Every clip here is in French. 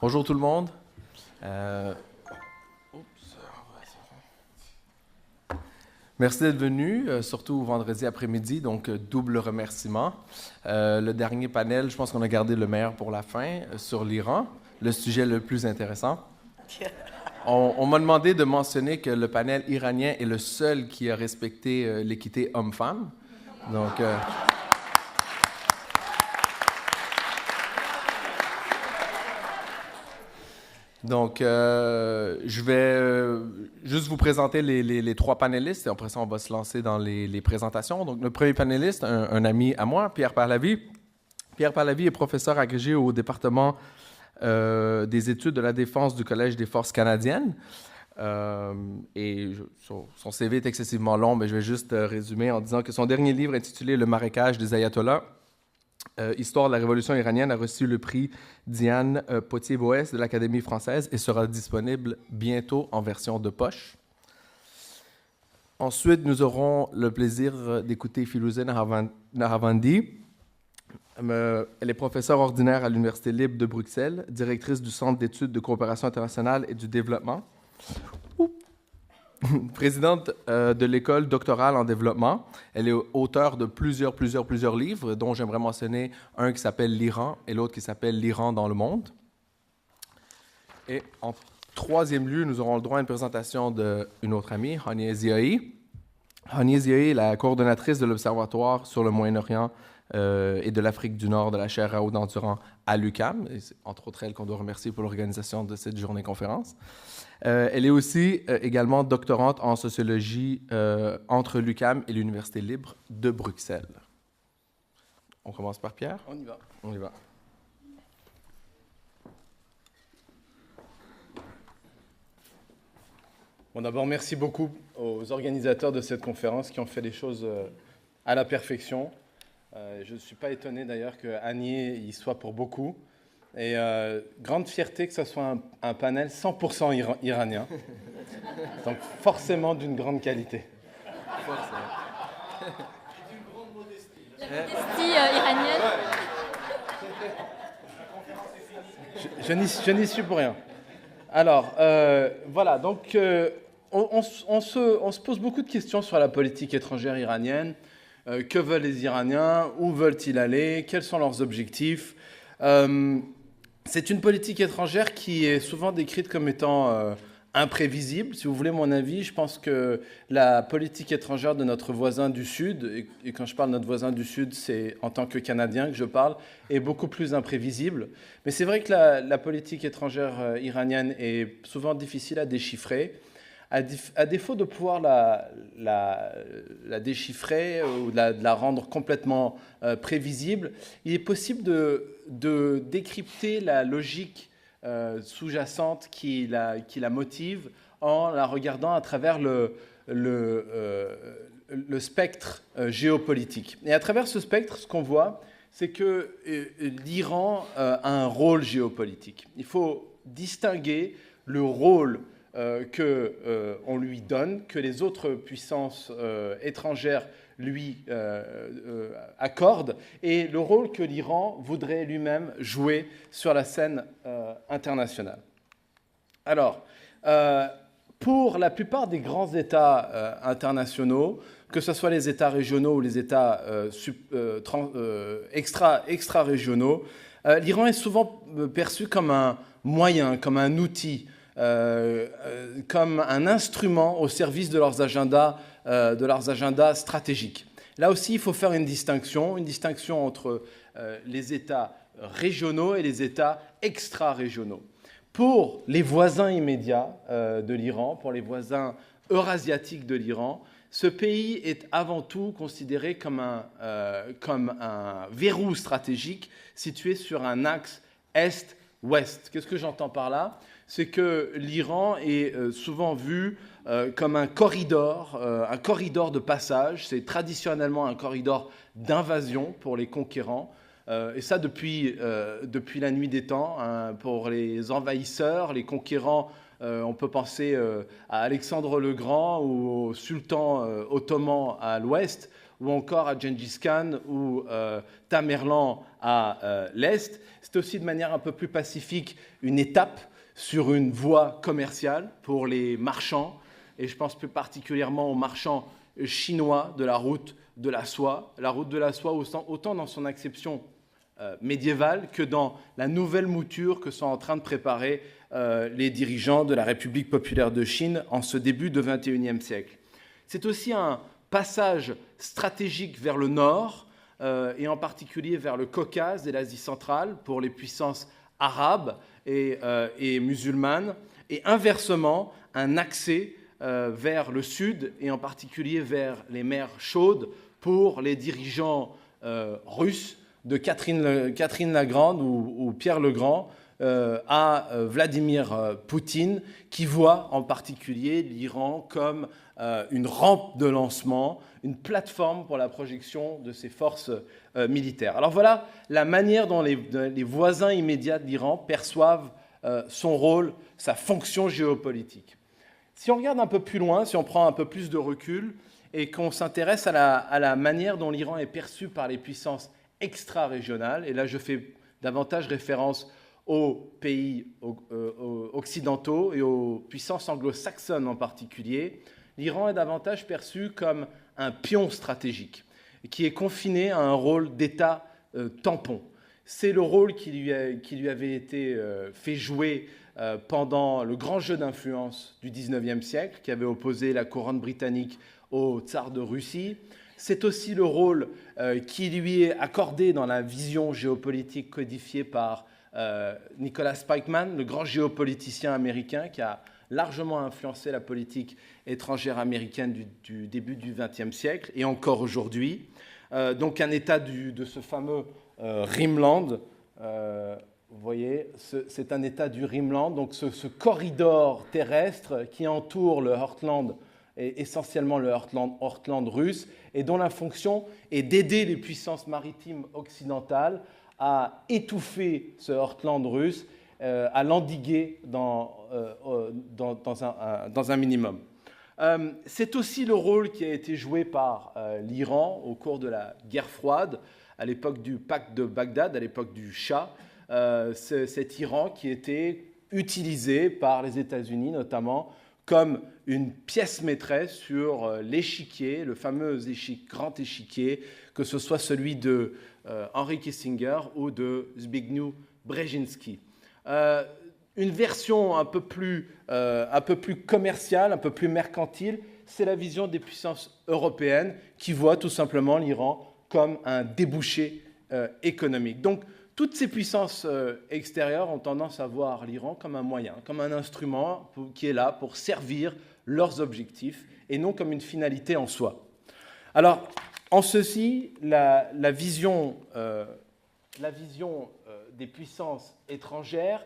Bonjour tout le monde. Euh, Merci d'être venu, surtout vendredi après-midi, donc double remerciement. Le dernier panel, je pense qu'on a gardé le meilleur pour la fin, sur l'Iran, le sujet le plus intéressant. On m'a demandé de mentionner que le panel iranien est le seul qui a respecté l'équité homme-femme. Donc, je vais juste vous présenter les trois panélistes et après ça, on va se lancer dans les présentations. Donc, le premier panéliste, un ami à moi, Pierre Parlavie. Pierre Parlavie est professeur agrégé au département des études de la défense du Collège des forces canadiennes. Son CV est excessivement long, mais je vais juste résumer en disant que son dernier livre intitulé « Le marécage des ayatollahs », Histoire de la Révolution iranienne, a reçu le prix Diane Potier-Boès de l'Académie française et sera disponible bientôt en version de poche. Ensuite, nous aurons le plaisir d'écouter Filouzeh Nahavandi. Elle est professeure ordinaire à l'Université libre de Bruxelles, directrice du Centre d'études de coopération internationale et du développement, présidente de l'école doctorale en développement. Elle est auteure de plusieurs livres, dont j'aimerais mentionner un qui s'appelle « L'Iran » et l'autre qui s'appelle « L'Iran dans le monde ». Et en troisième lieu, nous aurons le droit à une présentation d'une autre amie, Hania Ziahi. Hania Ziahi est la coordonnatrice de l'Observatoire sur le Moyen-Orient et de l'Afrique du Nord de la chaire Raoul Dandurand à l'UQAM. Et c'est entre autres elle qu'on doit remercier pour l'organisation de cette journée-conférence. Elle est aussi également doctorante en sociologie entre l'UQAM et l'Université libre de Bruxelles. On commence par Pierre? On y va. On y va. Bon, d'abord, merci beaucoup aux organisateurs de cette conférence qui ont fait les choses à la perfection. Je ne suis pas étonné d'ailleurs que Annie y soit pour beaucoup. Et grande fierté que ce soit un panel 100% iranien. Donc forcément d'une grande qualité. D'une grande modestie. La modestie iranienne. Je n'y suis pour rien. Alors, voilà, donc on se pose beaucoup de questions sur la politique étrangère iranienne. Que veulent les Iraniens? Où veulent-ils aller? Quels sont leurs objectifs? C'est une politique étrangère qui est souvent décrite comme étant imprévisible. Si vous voulez mon avis, je pense que la politique étrangère de notre voisin du Sud, et quand je parle de notre voisin du Sud, c'est en tant que Canadien que je parle, est beaucoup plus imprévisible. Mais c'est vrai que la politique étrangère iranienne est souvent difficile à déchiffrer. À défaut de pouvoir la déchiffrer ou de la rendre complètement prévisible, il est possible de décrypter la logique sous-jacente qui la motive en la regardant à travers le spectre géopolitique. Et à travers ce spectre, ce qu'on voit, c'est que l'Iran a un rôle géopolitique. Il faut distinguer le rôle qu'on lui donne, que les autres puissances étrangères lui accordent, et le rôle que l'Iran voudrait lui-même jouer sur la scène internationale. Alors, pour la plupart des grands États internationaux, que ce soit les États régionaux ou les États extra-régionaux, l'Iran est souvent perçu comme un moyen, comme un outil, comme un instrument au service de leurs agendas stratégiques. Là aussi, il faut faire une distinction entre les États régionaux et les États extra-régionaux. Pour les voisins immédiats de l'Iran, pour les voisins eurasiatiques de l'Iran, ce pays est avant tout considéré comme un verrou stratégique situé sur un axe est-ouest. Qu'est-ce que j'entends par là? C'est que l'Iran est souvent vu comme un corridor de passage. C'est traditionnellement un corridor d'invasion pour les conquérants. Et ça depuis la nuit des temps. Hein, pour les envahisseurs, les conquérants, on peut penser à Alexandre le Grand ou au sultan ottoman à l'ouest, ou encore à Gengis Khan ou Tamerlan à l'Est. C'est aussi de manière un peu plus pacifique une étape sur une voie commerciale pour les marchands, et je pense plus particulièrement aux marchands chinois de la route de la soie. La route de la soie, autant dans son acception médiévale que dans la nouvelle mouture que sont en train de préparer les dirigeants de la République populaire de Chine en ce début de XXIe siècle. C'est aussi un passage stratégique vers le nord, et en particulier vers le Caucase et l'Asie centrale pour les puissances arabes et musulmanes, et inversement un accès vers le sud et en particulier vers les mers chaudes pour les dirigeants russes de Catherine la Grande ou Pierre le Grand à Vladimir Poutine, qui voit en particulier l'Iran comme une rampe de lancement, une plateforme pour la projection de ses forces militaires. Alors voilà la manière dont les voisins immédiats de l'Iran perçoivent son rôle, sa fonction géopolitique. Si on regarde un peu plus loin, si on prend un peu plus de recul et qu'on s'intéresse à la manière dont l'Iran est perçu par les puissances extra-régionales, et là je fais davantage référence aux pays occidentaux et aux puissances anglo-saxonnes en particulier, l'Iran est davantage perçu comme un pion stratégique qui est confiné à un rôle d'État tampon. C'est le rôle qui lui avait été fait jouer pendant le grand jeu d'influence du XIXe siècle, qui avait opposé la couronne britannique au tsar de Russie. C'est aussi le rôle qui lui est accordé dans la vision géopolitique codifiée par Nicholas Spikeman, le grand géopoliticien américain qui a largement influencé la politique étrangère américaine du début du XXe siècle et encore aujourd'hui. Donc un État de ce fameux Rimland. Vous voyez, c'est un État du Rimland, donc ce corridor terrestre qui entoure le Heartland, et essentiellement le Heartland russe, et dont la fonction est d'aider les puissances maritimes occidentales à étouffer ce Heartland russe, à l'endiguer dans un minimum. C'est aussi le rôle qui a été joué par l'Iran au cours de la guerre froide, à l'époque du pacte de Bagdad, à l'époque du Shah, cet Iran qui était utilisé par les États-Unis notamment comme une pièce maîtresse sur l'échiquier, le fameux grand échiquier, que ce soit celui de Henry Kissinger ou de Zbigniew Brzezinski. Une version un peu plus commerciale, un peu plus mercantile, c'est la vision des puissances européennes qui voient tout simplement l'Iran comme un débouché économique. Donc, toutes ces puissances extérieures ont tendance à voir l'Iran comme un moyen, comme un instrument qui est là pour servir leurs objectifs et non comme une finalité en soi. Alors, en ceci, la vision des puissances étrangères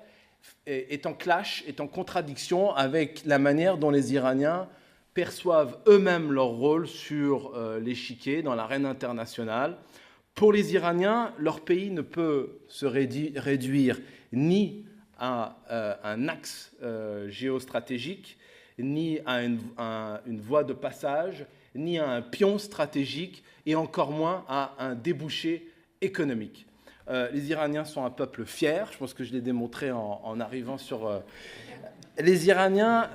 est en clash, est en contradiction avec la manière dont les Iraniens perçoivent eux-mêmes leur rôle sur l'échiquier, dans l'arène internationale. Pour les Iraniens, leur pays ne peut se réduire ni à un axe géostratégique, ni à une voie de passage, ni à un pion stratégique, et encore moins à un débouché économique. Les Iraniens sont un peuple fier, je pense que je l'ai démontré en arrivant sur... Les Iraniens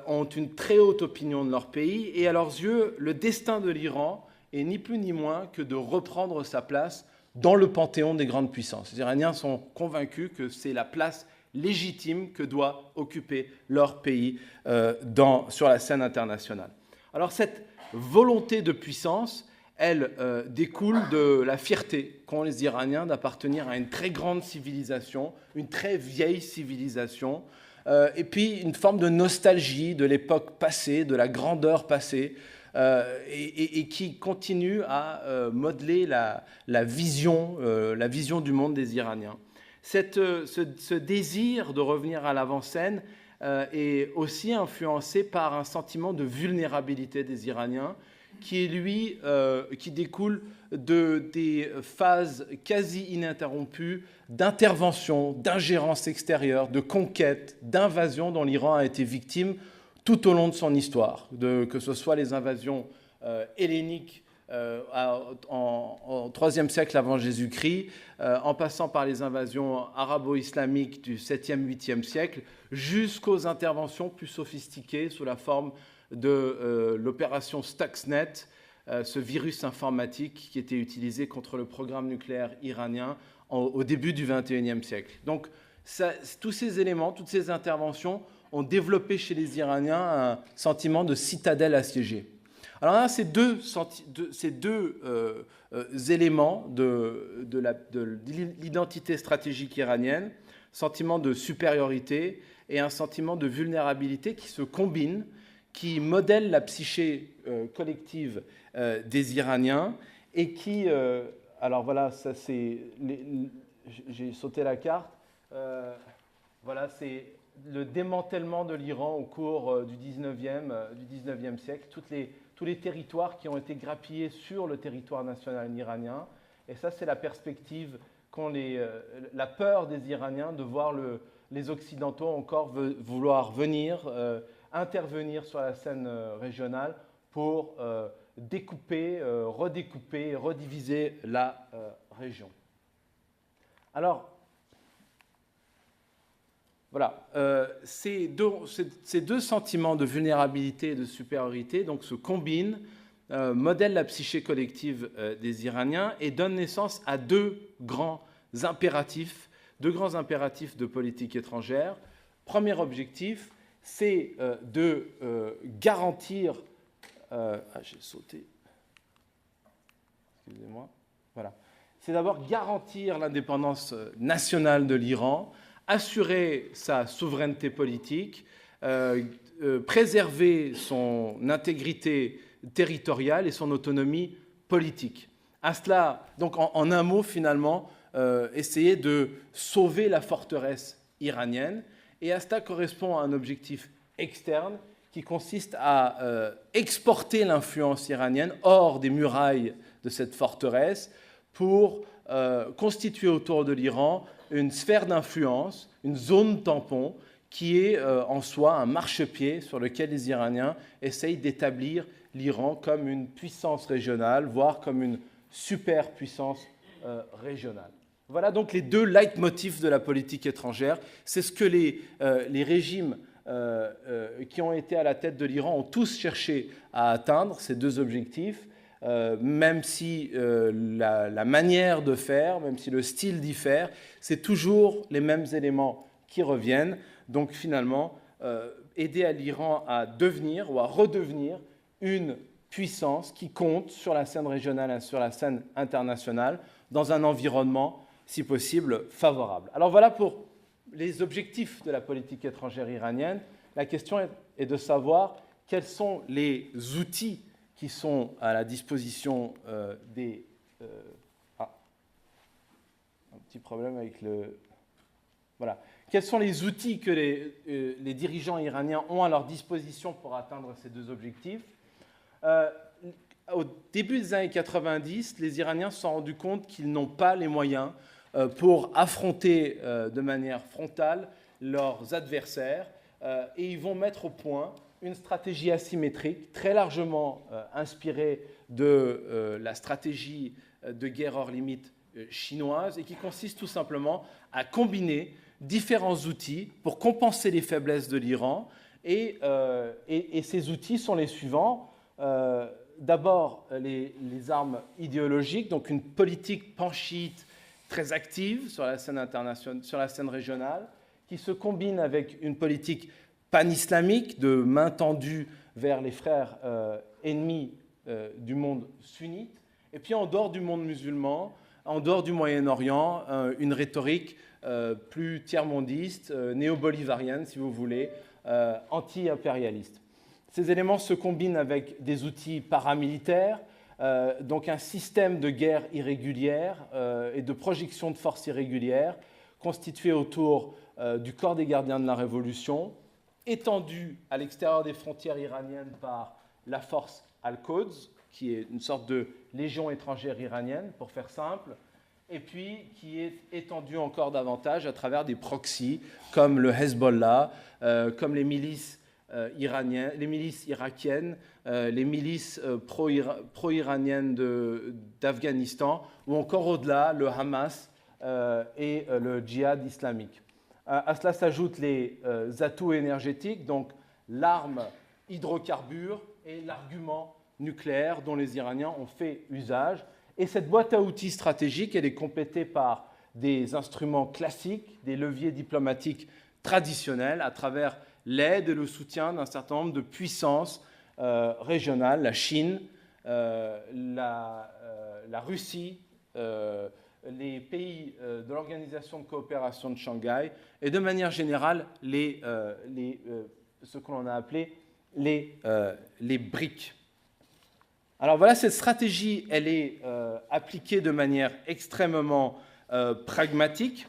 ont une très haute opinion de leur pays, et à leurs yeux, le destin de l'Iran est ni plus ni moins que de reprendre sa place dans le panthéon des grandes puissances. Les Iraniens sont convaincus que c'est la place légitime que doit occuper leur pays sur la scène internationale. Alors cette volonté de puissance, elle découle de la fierté qu'ont les Iraniens d'appartenir à une très grande civilisation, une très vieille civilisation, et puis une forme de nostalgie de l'époque passée, de la grandeur passée, et qui continue à modeler la vision du monde des Iraniens. Ce désir de revenir à l'avant-scène est aussi influencé par un sentiment de vulnérabilité des Iraniens qui découle des phases quasi ininterrompues d'intervention, d'ingérence extérieure, de conquête, d'invasion dont l'Iran a été victime tout au long de son histoire, que ce soit les invasions helléniques au IIIe siècle avant Jésus-Christ, en passant par les invasions arabo-islamiques du 7e, 8e siècle, jusqu'aux interventions plus sophistiquées sous la forme de l'opération Stuxnet, ce virus informatique qui était utilisé contre le programme nucléaire iranien au début du XXIe siècle. Donc, tous ces éléments, toutes ces interventions ont développé chez les Iraniens un sentiment de citadelle assiégée. Alors là, ces deux éléments de l'identité stratégique iranienne, sentiment de supériorité et un sentiment de vulnérabilité qui se combinent, qui modèlent la psyché collective des Iraniens et qui... alors voilà, ça c'est... J'ai sauté la carte. Voilà, c'est le démantèlement de l'Iran au cours du 19e siècle, tous les territoires qui ont été grappillés sur le territoire national iranien. Et ça, c'est la perspective, la peur des Iraniens de voir les Occidentaux encore vouloir venir, intervenir sur la scène régionale pour découper, redécouper, rediviser la région. Alors, voilà, ces deux sentiments de vulnérabilité et de supériorité donc, se combinent, modèlent la psyché collective des Iraniens et donnent naissance à deux grands impératifs de politique étrangère. Premier objectif, c'est de garantir... j'ai sauté. Excusez-moi. Voilà. C'est d'abord garantir l'indépendance nationale de l'Iran, assurer sa souveraineté politique, préserver son intégrité territoriale et son autonomie politique. À cela, donc en un mot finalement, essayer de sauver la forteresse iranienne. Et à cela correspond un objectif externe qui consiste à exporter l'influence iranienne hors des murailles de cette forteresse pour constituer autour de l'Iran une sphère d'influence, une zone tampon qui est en soi un marchepied sur lequel les Iraniens essayent d'établir l'Iran comme une puissance régionale, voire comme une superpuissance régionale. Voilà donc les deux leitmotifs de la politique étrangère. C'est ce que les régimes qui ont été à la tête de l'Iran ont tous cherché à atteindre, ces deux objectifs, même si la manière de faire, même si le style diffère, c'est toujours les mêmes éléments qui reviennent. Donc finalement, aider à l'Iran à devenir ou à redevenir une puissance qui compte sur la scène régionale et sur la scène internationale dans un environnement, si possible, favorable. Alors voilà pour les objectifs de la politique étrangère iranienne. La question est de savoir quels sont les outils qui sont à la disposition des... un petit problème avec le... Voilà. Quels sont les outils que les dirigeants iraniens ont à leur disposition pour atteindre ces deux objectifs ? Au début des années 90, les Iraniens se sont rendus compte qu'ils n'ont pas les moyens pour affronter de manière frontale leurs adversaires et ils vont mettre au point une stratégie asymétrique très largement inspirée de la stratégie de guerre hors limite chinoise et qui consiste tout simplement à combiner différents outils pour compenser les faiblesses de l'Iran et ces outils sont les suivants. D'abord, les armes idéologiques, donc une politique pan-chiite très active sur la scène internationale, sur la scène régionale, qui se combine avec une politique pan-islamique de main tendue vers les frères ennemis du monde sunnite. Et puis en dehors du monde musulman, en dehors du Moyen-Orient, une rhétorique plus tiers-mondiste, néo-bolivarienne, si vous voulez, anti-impérialiste. Ces éléments se combinent avec des outils paramilitaires, donc un système de guerre irrégulière et de projection de forces irrégulières constitué autour du corps des gardiens de la Révolution, étendu à l'extérieur des frontières iraniennes par la force Al-Quds, qui est une sorte de légion étrangère iranienne, pour faire simple, et puis qui est étendu encore davantage à travers des proxys comme le Hezbollah, comme les milices iraniennes, les milices irakiennes, les milices pro-iraniennes d'Afghanistan, ou encore au-delà, le Hamas et le djihad islamique. À cela s'ajoutent les atouts énergétiques, donc l'arme hydrocarbures et l'argument nucléaire dont les Iraniens ont fait usage. Et cette boîte à outils stratégique, elle est complétée par des instruments classiques, des leviers diplomatiques traditionnels à travers l'aide et le soutien d'un certain nombre de puissances régionales, la Chine, la Russie, les pays de l'Organisation de coopération de Shanghai et de manière générale ce que l'on a appelé les BRICS. Alors voilà, cette stratégie, elle est appliquée de manière extrêmement pragmatique.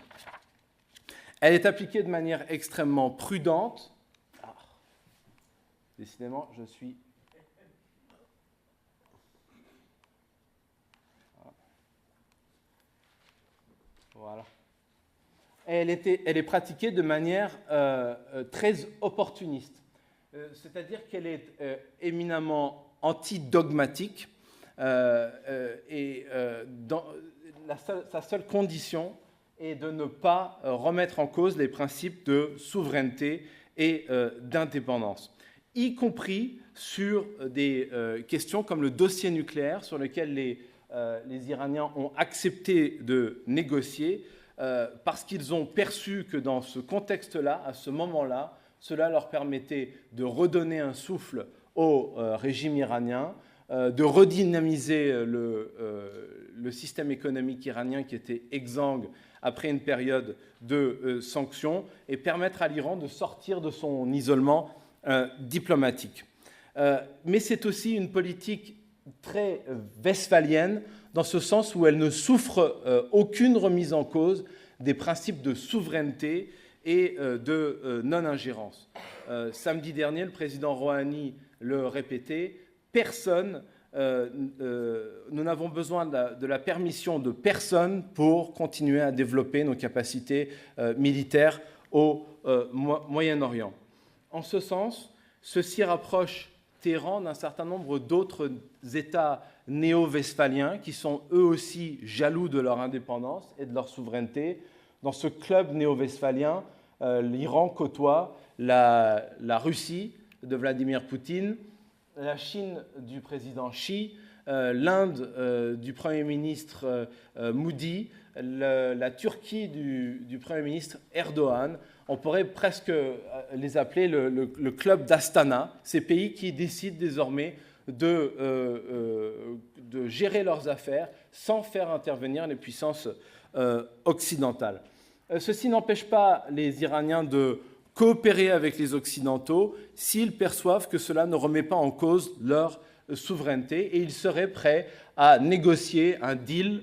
Elle est appliquée de manière extrêmement prudente. Ah, décidément, je suis... Voilà. Elle est pratiquée de manière très opportuniste. C'est-à-dire qu'elle est éminemment antidogmatique et sa seule condition est de ne pas remettre en cause les principes de souveraineté et d'indépendance, y compris sur des questions comme le dossier nucléaire sur lequel les Iraniens ont accepté de négocier parce qu'ils ont perçu que dans ce contexte-là, à ce moment-là, cela leur permettait de redonner un souffle au régime iranien, de redynamiser le système économique iranien qui était exsangue après une période de sanctions et permettre à l'Iran de sortir de son isolement diplomatique. Mais c'est aussi une politique très westphalienne dans ce sens où elle ne souffre aucune remise en cause des principes de souveraineté et de non-ingérence. Samedi dernier, le président Rouhani le répétait, nous n'avons besoin de la permission de personne pour continuer à développer nos capacités militaires au Moyen-Orient. En ce sens, ceci rapproche Téhéran d'un certain nombre d'autres États néo-westphaliens qui sont eux aussi jaloux de leur indépendance et de leur souveraineté. Dans ce club néo-westphalien, l'Iran côtoie la Russie de Vladimir Poutine, la Chine du président Xi, l'Inde du Premier ministre Modi, la Turquie du Premier ministre Erdogan. On pourrait presque les appeler le club d'Astana, ces pays qui décident désormais de gérer leurs affaires sans faire intervenir les puissances occidentales. Ceci n'empêche pas les Iraniens de coopérer avec les Occidentaux s'ils perçoivent que cela ne remet pas en cause leur souveraineté et ils seraient prêts à négocier un deal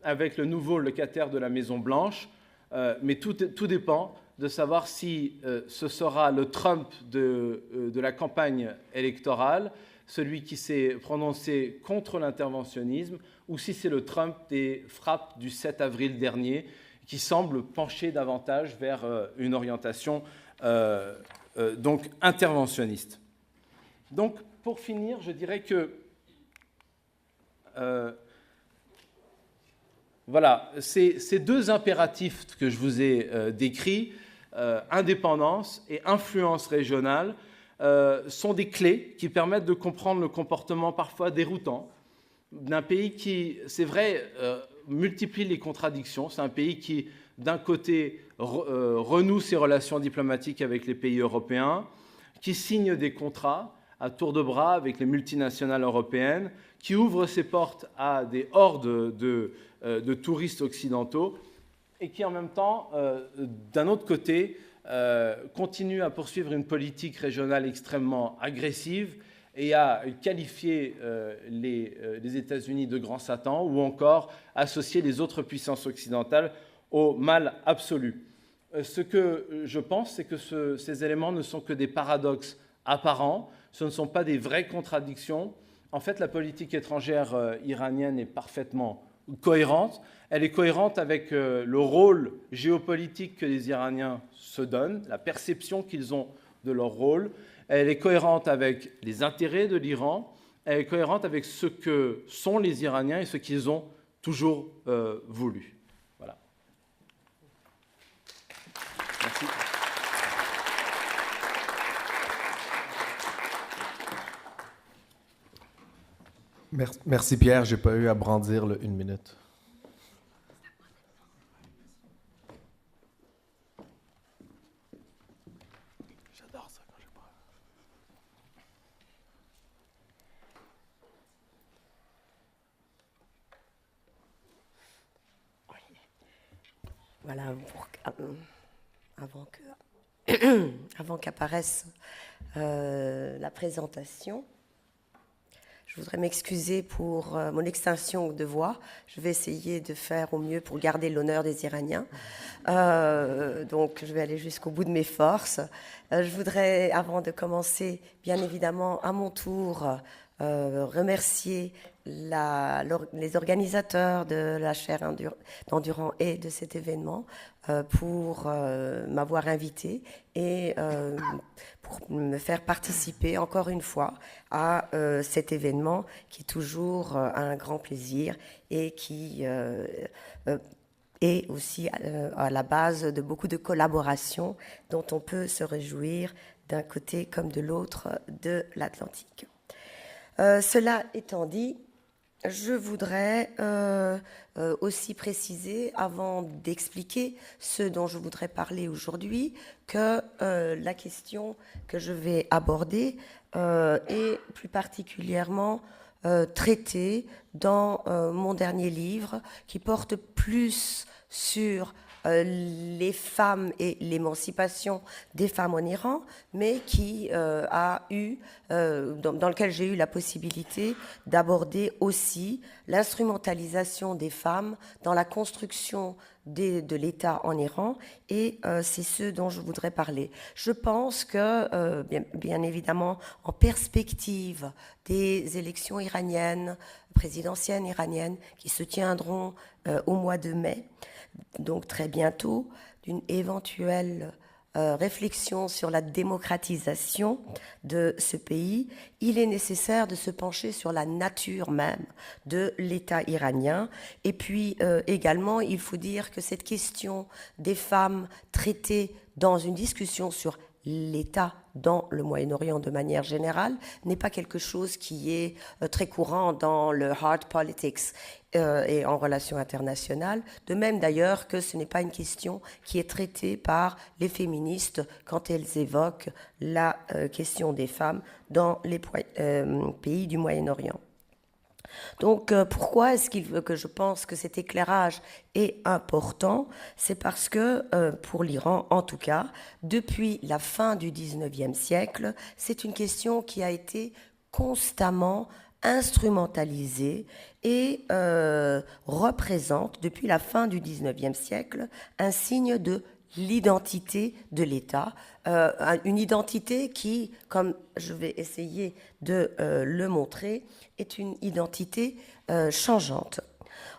avec le nouveau locataire de la Maison-Blanche, mais tout dépend de savoir si ce sera le Trump de la campagne électorale, celui qui s'est prononcé contre l'interventionnisme, ou si c'est le Trump des frappes du 7 avril dernier, qui semble pencher davantage vers une orientation donc interventionniste. Donc, pour finir, je dirais que voilà, ces deux impératifs que je vous ai décrits, indépendance et influence régionale, sont des clés qui permettent de comprendre le comportement parfois déroutant d'un pays qui, c'est vrai, multiplie les contradictions. C'est un pays qui, d'un côté, renoue ses relations diplomatiques avec les pays européens, qui signe des contrats à tour de bras avec les multinationales européennes, qui ouvre ses portes à des hordes de touristes occidentaux et qui, en même temps, d'un autre côté, continue à poursuivre une politique régionale extrêmement agressive et à qualifier les États-Unis de grands satans ou encore associer les autres puissances occidentales au mal absolu. Ce que je pense, c'est que ces éléments ne sont que des paradoxes apparents, ce ne sont pas des vraies contradictions. En fait, la politique étrangère iranienne est parfaitement cohérente. Elle est cohérente avec le rôle géopolitique que les Iraniens se donnent, la perception qu'ils ont de leur rôle, elle est cohérente avec les intérêts de l'Iran, elle est cohérente avec ce que sont les Iraniens et ce qu'ils ont toujours voulu. Voilà. Merci. Merci Pierre, j'ai pas eu à brandir le 1 minute. J'adore ça quand j'ai pas. Voilà, avant qu'apparaisse la présentation. Je voudrais m'excuser pour mon extinction de voix. Je vais essayer de faire au mieux pour garder l'honneur des Iraniens. Donc, je vais aller jusqu'au bout de mes forces. Je voudrais, avant de commencer, bien évidemment, à mon tour, remercier les organisateurs de la chaire d'Endurant et de cet événement pour m'avoir invité et pour me faire participer encore une fois à cet événement qui est toujours un grand plaisir et qui est aussi à la base de beaucoup de collaborations dont on peut se réjouir d'un côté comme de l'autre de l'Atlantique. Cela étant dit, je voudrais aussi préciser, avant d'expliquer ce dont je voudrais parler aujourd'hui, que la question que je vais aborder est plus particulièrement traitée dans mon dernier livre, qui porte plus sur les femmes et l'émancipation des femmes en Iran, mais qui dans lequel j'ai eu la possibilité d'aborder aussi l'instrumentalisation des femmes dans la construction de l'État en Iran, et c'est ce dont je voudrais parler. Je pense que, bien évidemment, en perspective des élections iraniennes, présidentielles iraniennes, qui se tiendront au mois de mai, donc très bientôt, d'une éventuelle réflexion sur la démocratisation de ce pays, il est nécessaire de se pencher sur la nature même de l'État iranien. Et puis également, il faut dire que cette question des femmes traitées dans une discussion sur l'État dans le Moyen-Orient de manière générale n'est pas quelque chose qui est très courant dans le hard politics et en relations internationales. De même d'ailleurs que ce n'est pas une question qui est traitée par les féministes quand elles évoquent la question des femmes dans les pays du Moyen-Orient. Donc, pourquoi est-ce que je pense que cet éclairage est important? C'est parce que, pour l'Iran en tout cas, depuis la fin du XIXe siècle, c'est une question qui a été constamment instrumentalisée et représente, depuis la fin du XIXe siècle, un signe de l'identité de l'État, une identité qui, comme je vais essayer de le montrer, est une identité changeante.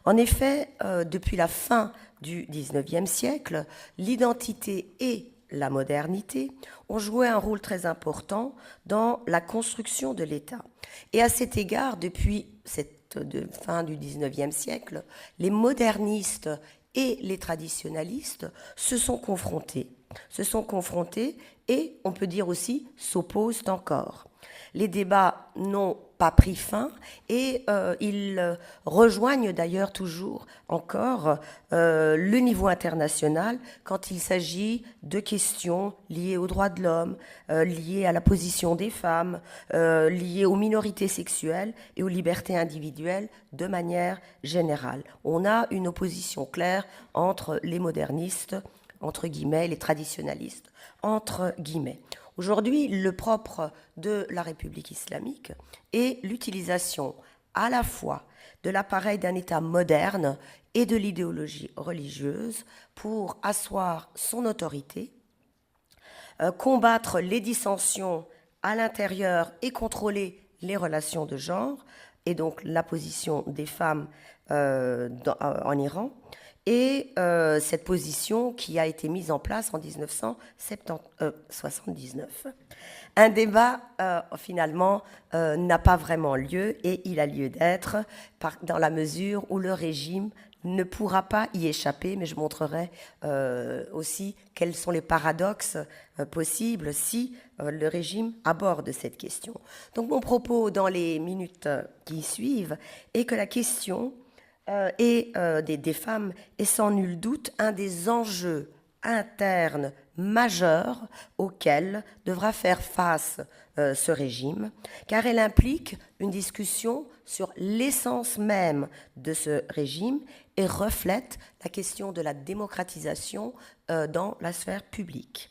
En effet, depuis la fin du XIXe siècle, l'identité et la modernité ont joué un rôle très important dans la construction de l'État. Et à cet égard, depuis cette fin du XIXe siècle, les modernistes et les traditionalistes se sont confrontés et, on peut dire aussi, s'opposent encore. Les débats n'ont pas pris fin et ils rejoignent d'ailleurs toujours encore le niveau international quand il s'agit de questions liées aux droits de l'homme, liées à la position des femmes, liées aux minorités sexuelles et aux libertés individuelles de manière générale. On a une opposition claire entre les modernistes, entre guillemets, les traditionalistes, entre guillemets. Aujourd'hui, le propre de la République islamique est l'utilisation à la fois de l'appareil d'un État moderne et de l'idéologie religieuse pour asseoir son autorité, combattre les dissensions à l'intérieur et contrôler les relations de genre, et donc la position des femmes en Iran, et cette position qui a été mise en place en 1979. Un débat, finalement, n'a pas vraiment lieu, et il a lieu d'être dans la mesure où le régime ne pourra pas y échapper, mais je montrerai aussi quels sont les paradoxes possibles si le régime aborde cette question. Donc mon propos dans les minutes qui suivent est que la question des femmes est sans nul doute un des enjeux internes majeurs auxquels devra faire face ce régime, car elle implique une discussion sur l'essence même de ce régime et reflète la question de la démocratisation dans la sphère publique.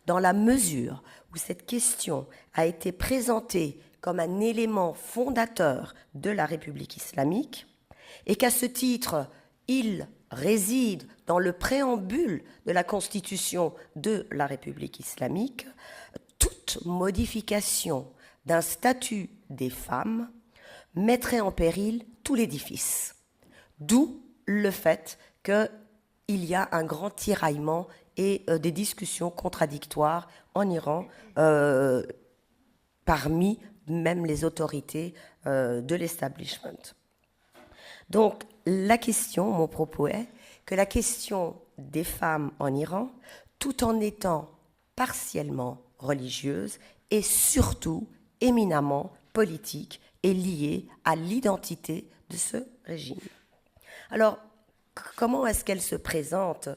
Dans la mesure où cette question a été présentée comme un élément fondateur de la République islamique, et qu'à ce titre, il réside dans le préambule de la Constitution de la République islamique, toute modification d'un statut des femmes mettrait en péril tout l'édifice. D'où le fait qu'il y a un grand tiraillement et des discussions contradictoires en Iran parmi même les autorités de l'establishment. Donc, la question, mon propos est que la question des femmes en Iran, tout en étant partiellement religieuse, est surtout éminemment politique et liée à l'identité de ce régime. Alors, comment est-ce qu'elle se présente,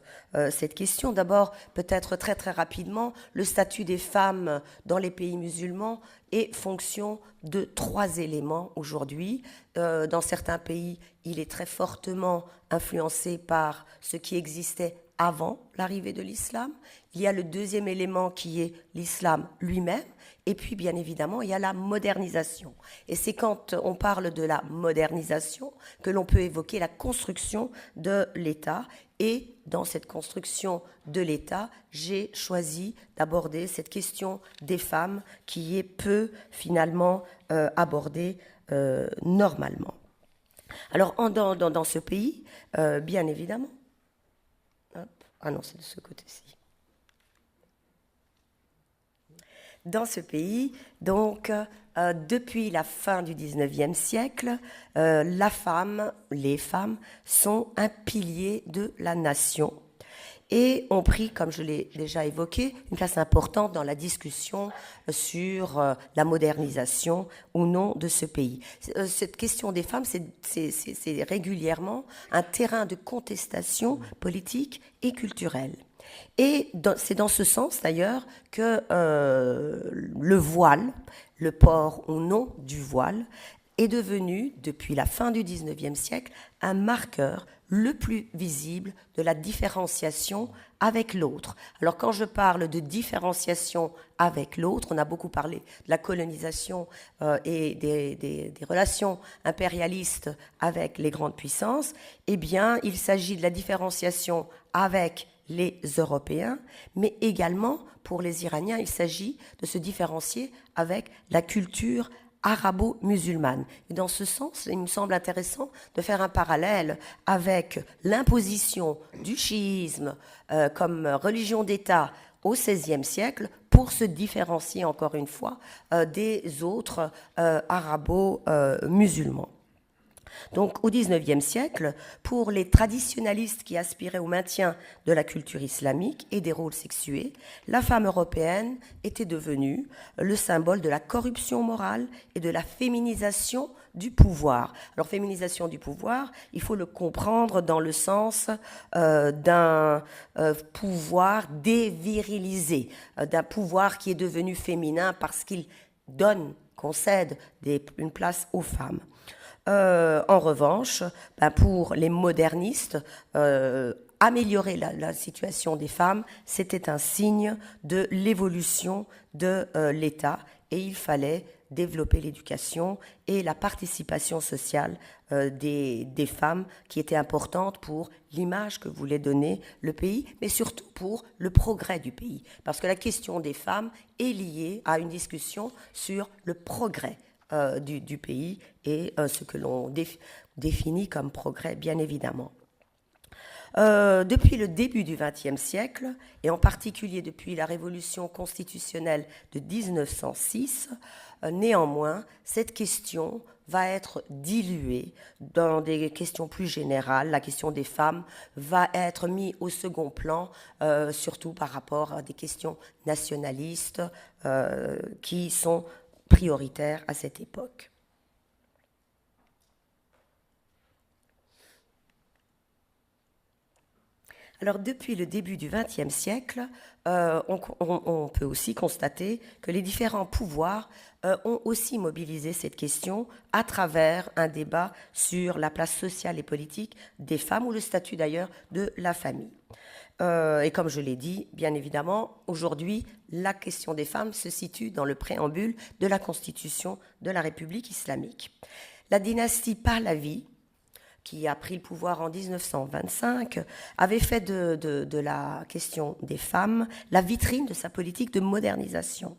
cette question? D'abord, peut-être très très rapidement, le statut des femmes dans les pays musulmans est fonction de 3 éléments aujourd'hui. Dans certains pays, il est très fortement influencé par ce qui existait avant l'arrivée de l'islam. Il y a le deuxième élément qui est l'islam lui-même. Et puis, bien évidemment, il y a la modernisation. Et c'est quand on parle de la modernisation que l'on peut évoquer la construction de l'État. Et dans cette construction de l'État, j'ai choisi d'aborder cette question des femmes qui est peu, finalement, abordée normalement. Alors, dans ce pays, bien évidemment... Hop, ah non, c'est de ce côté-ci. Dans ce pays, donc, depuis la fin du XIXe siècle, les femmes sont un pilier de la nation et ont pris, comme je l'ai déjà évoqué, une place importante dans la discussion sur la modernisation ou non de ce pays. Cette question des femmes, c'est régulièrement un terrain de contestation politique et culturelle. Et c'est dans ce sens, d'ailleurs, que le voile, le port ou non du voile, est devenu, depuis la fin du XIXe siècle, un marqueur le plus visible de la différenciation avec l'autre. Alors, quand je parle de différenciation avec l'autre, on a beaucoup parlé de la colonisation et des relations impérialistes avec les grandes puissances. Eh bien, il s'agit de la différenciation avec les Européens, mais également, pour les Iraniens, il s'agit de se différencier avec la culture arabo-musulmane. Et dans ce sens, il me semble intéressant de faire un parallèle avec l'imposition du chiisme comme religion d'État au XVIe siècle pour se différencier, encore une fois, des autres arabo-musulmans. Donc, au XIXe siècle, pour les traditionalistes qui aspiraient au maintien de la culture islamique et des rôles sexués, la femme européenne était devenue le symbole de la corruption morale et de la féminisation du pouvoir. Alors, féminisation du pouvoir, il faut le comprendre dans le sens d'un pouvoir dévirilisé, d'un pouvoir qui est devenu féminin parce qu'il concède une place aux femmes. En revanche, pour les modernistes, améliorer la situation des femmes, c'était un signe de l'évolution de l'État et il fallait développer l'éducation et la participation sociale des femmes qui était importante pour l'image que voulait donner le pays, mais surtout pour le progrès du pays. Parce que la question des femmes est liée à une discussion sur le progrès du pays et ce que l'on définit comme progrès, bien évidemment. Depuis le début du XXe siècle, et en particulier depuis la révolution constitutionnelle de 1906, néanmoins, cette question va être diluée dans des questions plus générales. La question des femmes va être mise au second plan, surtout par rapport à des questions nationalistes qui sont prioritaires à cette époque. Alors, depuis le début du XXe siècle, on peut aussi constater que les différents pouvoirs ont aussi mobilisé cette question à travers un débat sur la place sociale et politique des femmes ou le statut d'ailleurs de la famille. Et comme je l'ai dit, bien évidemment, aujourd'hui, la question des femmes se situe dans le préambule de la Constitution de la République islamique. La dynastie Pahlavi, qui a pris le pouvoir en 1925, avait fait de la question des femmes la vitrine de sa politique de modernisation.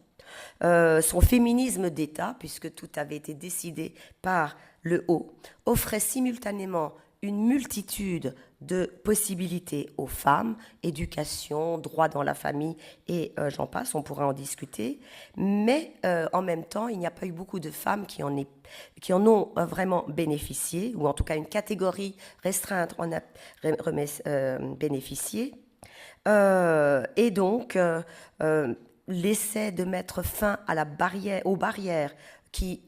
Son féminisme d'État, puisque tout avait été décidé par le haut, offrait simultanément une multitude de possibilités aux femmes, éducation, droit dans la famille, et j'en passe, on pourra en discuter. Mais en même temps, il n'y a pas eu beaucoup de femmes qui en ont vraiment bénéficié, ou en tout cas une catégorie restreinte en a bénéficié. Et donc, l'essai de mettre fin à aux barrières qui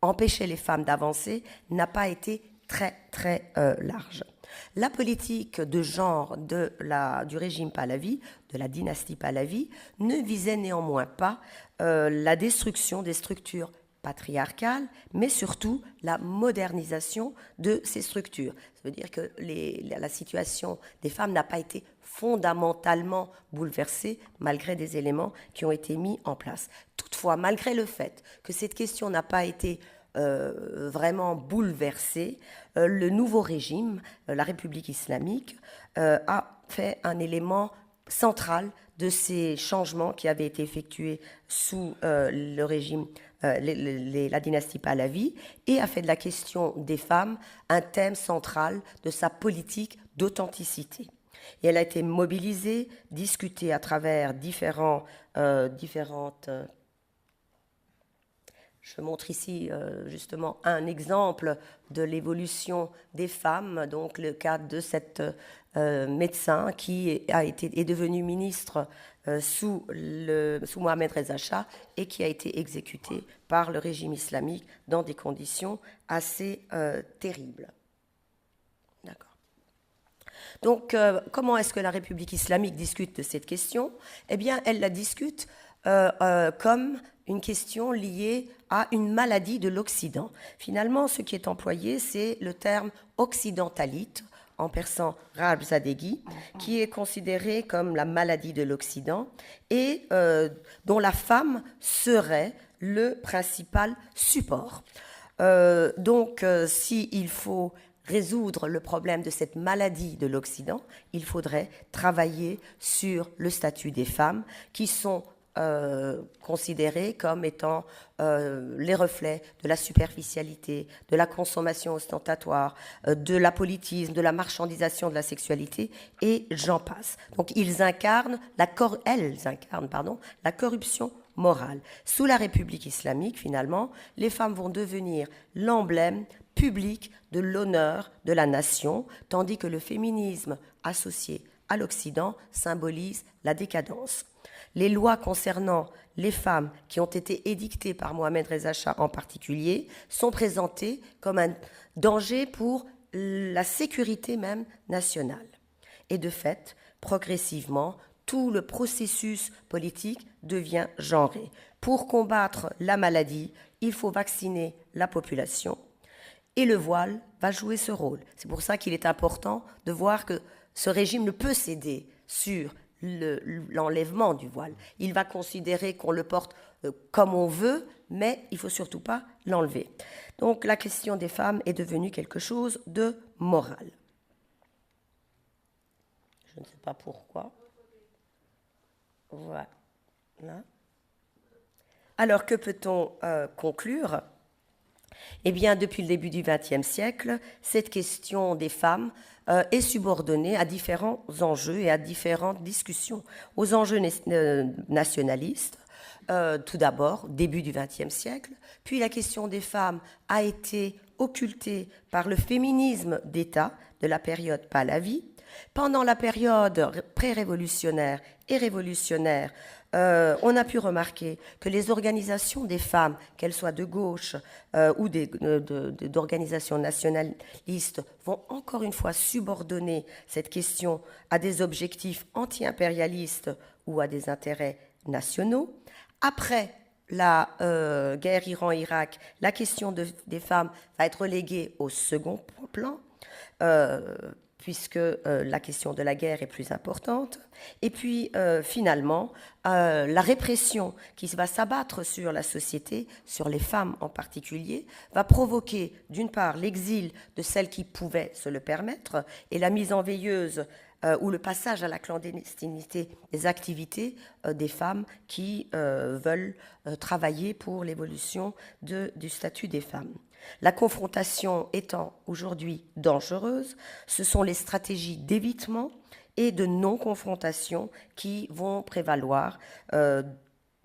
empêchaient les femmes d'avancer n'a pas été très, très large. La politique de genre du régime Pahlavi, de la dynastie Pahlavi, ne visait néanmoins pas la destruction des structures patriarcales, mais surtout la modernisation de ces structures. Ça veut dire que la situation des femmes n'a pas été fondamentalement bouleversée malgré des éléments qui ont été mis en place. Toutefois, malgré le fait que cette question n'a pas été vraiment bouleversé, le nouveau régime, la République islamique, a fait un élément central de ces changements qui avaient été effectués sous le régime, la dynastie Pahlavi, et a fait de la question des femmes un thème central de sa politique d'authenticité. Et elle a été mobilisée, discutée à travers différentes. Je montre ici justement un exemple de l'évolution des femmes, donc le cas de cette médecin qui est devenu ministre sous Mohamed Reza Shah et qui a été exécuté par le régime islamique dans des conditions assez terribles. D'accord. Donc, comment est-ce que la République islamique discute de cette question ? Eh bien, elle la discute comme une question liée à une maladie de l'Occident. Finalement, ce qui est employé, c'est le terme occidentalite, en persan Rab Zadeghi, qui est considéré comme la maladie de l'Occident et dont la femme serait le principal support. Donc, s'il faut résoudre le problème de cette maladie de l'Occident, il faudrait travailler sur le statut des femmes qui sont considérées comme étant les reflets de la superficialité, de la consommation ostentatoire, de l'apolitisme, de la marchandisation de la sexualité, et j'en passe. Donc elles incarnent la corruption morale. Sous la République islamique, finalement, les femmes vont devenir l'emblème public de l'honneur de la nation, tandis que le féminisme associé à l'Occident symbolise la décadence. Les lois concernant les femmes qui ont été édictées par Mohamed Reza Shah en particulier sont présentées comme un danger pour la sécurité même nationale. Et de fait, progressivement, tout le processus politique devient genré. Pour combattre la maladie, il faut vacciner la population et le voile va jouer ce rôle. C'est pour ça qu'il est important de voir que ce régime ne peut céder sur l'enlèvement du voile. Il va considérer qu'on le porte comme on veut, mais il ne faut surtout pas l'enlever. Donc la question des femmes est devenue quelque chose de moral. Je ne sais pas pourquoi. Voilà. Alors que peut-on conclure ? Eh bien, depuis le début du XXe siècle, cette question des femmes est subordonnée à différents enjeux et à différentes discussions. Aux enjeux nationalistes, tout d'abord, début du XXe siècle, puis la question des femmes a été occultée par le féminisme d'État de la période Pahlavi. Pendant la période pré-révolutionnaire et révolutionnaire, on a pu remarquer que les organisations des femmes, qu'elles soient de gauche ou d'organisations nationalistes, vont encore une fois subordonner cette question à des objectifs anti-impérialistes ou à des intérêts nationaux. Après la guerre Iran-Irak, la question des femmes va être reléguée au second plan, puisque la question de la guerre est plus importante. Et puis, finalement, la répression qui va s'abattre sur la société, sur les femmes en particulier, va provoquer, d'une part, l'exil de celles qui pouvaient se le permettre et la mise en veilleuse ou le passage à la clandestinité des activités des femmes qui veulent travailler pour l'évolution du statut des femmes. La confrontation étant aujourd'hui dangereuse, ce sont les stratégies d'évitement et de non-confrontation qui vont prévaloir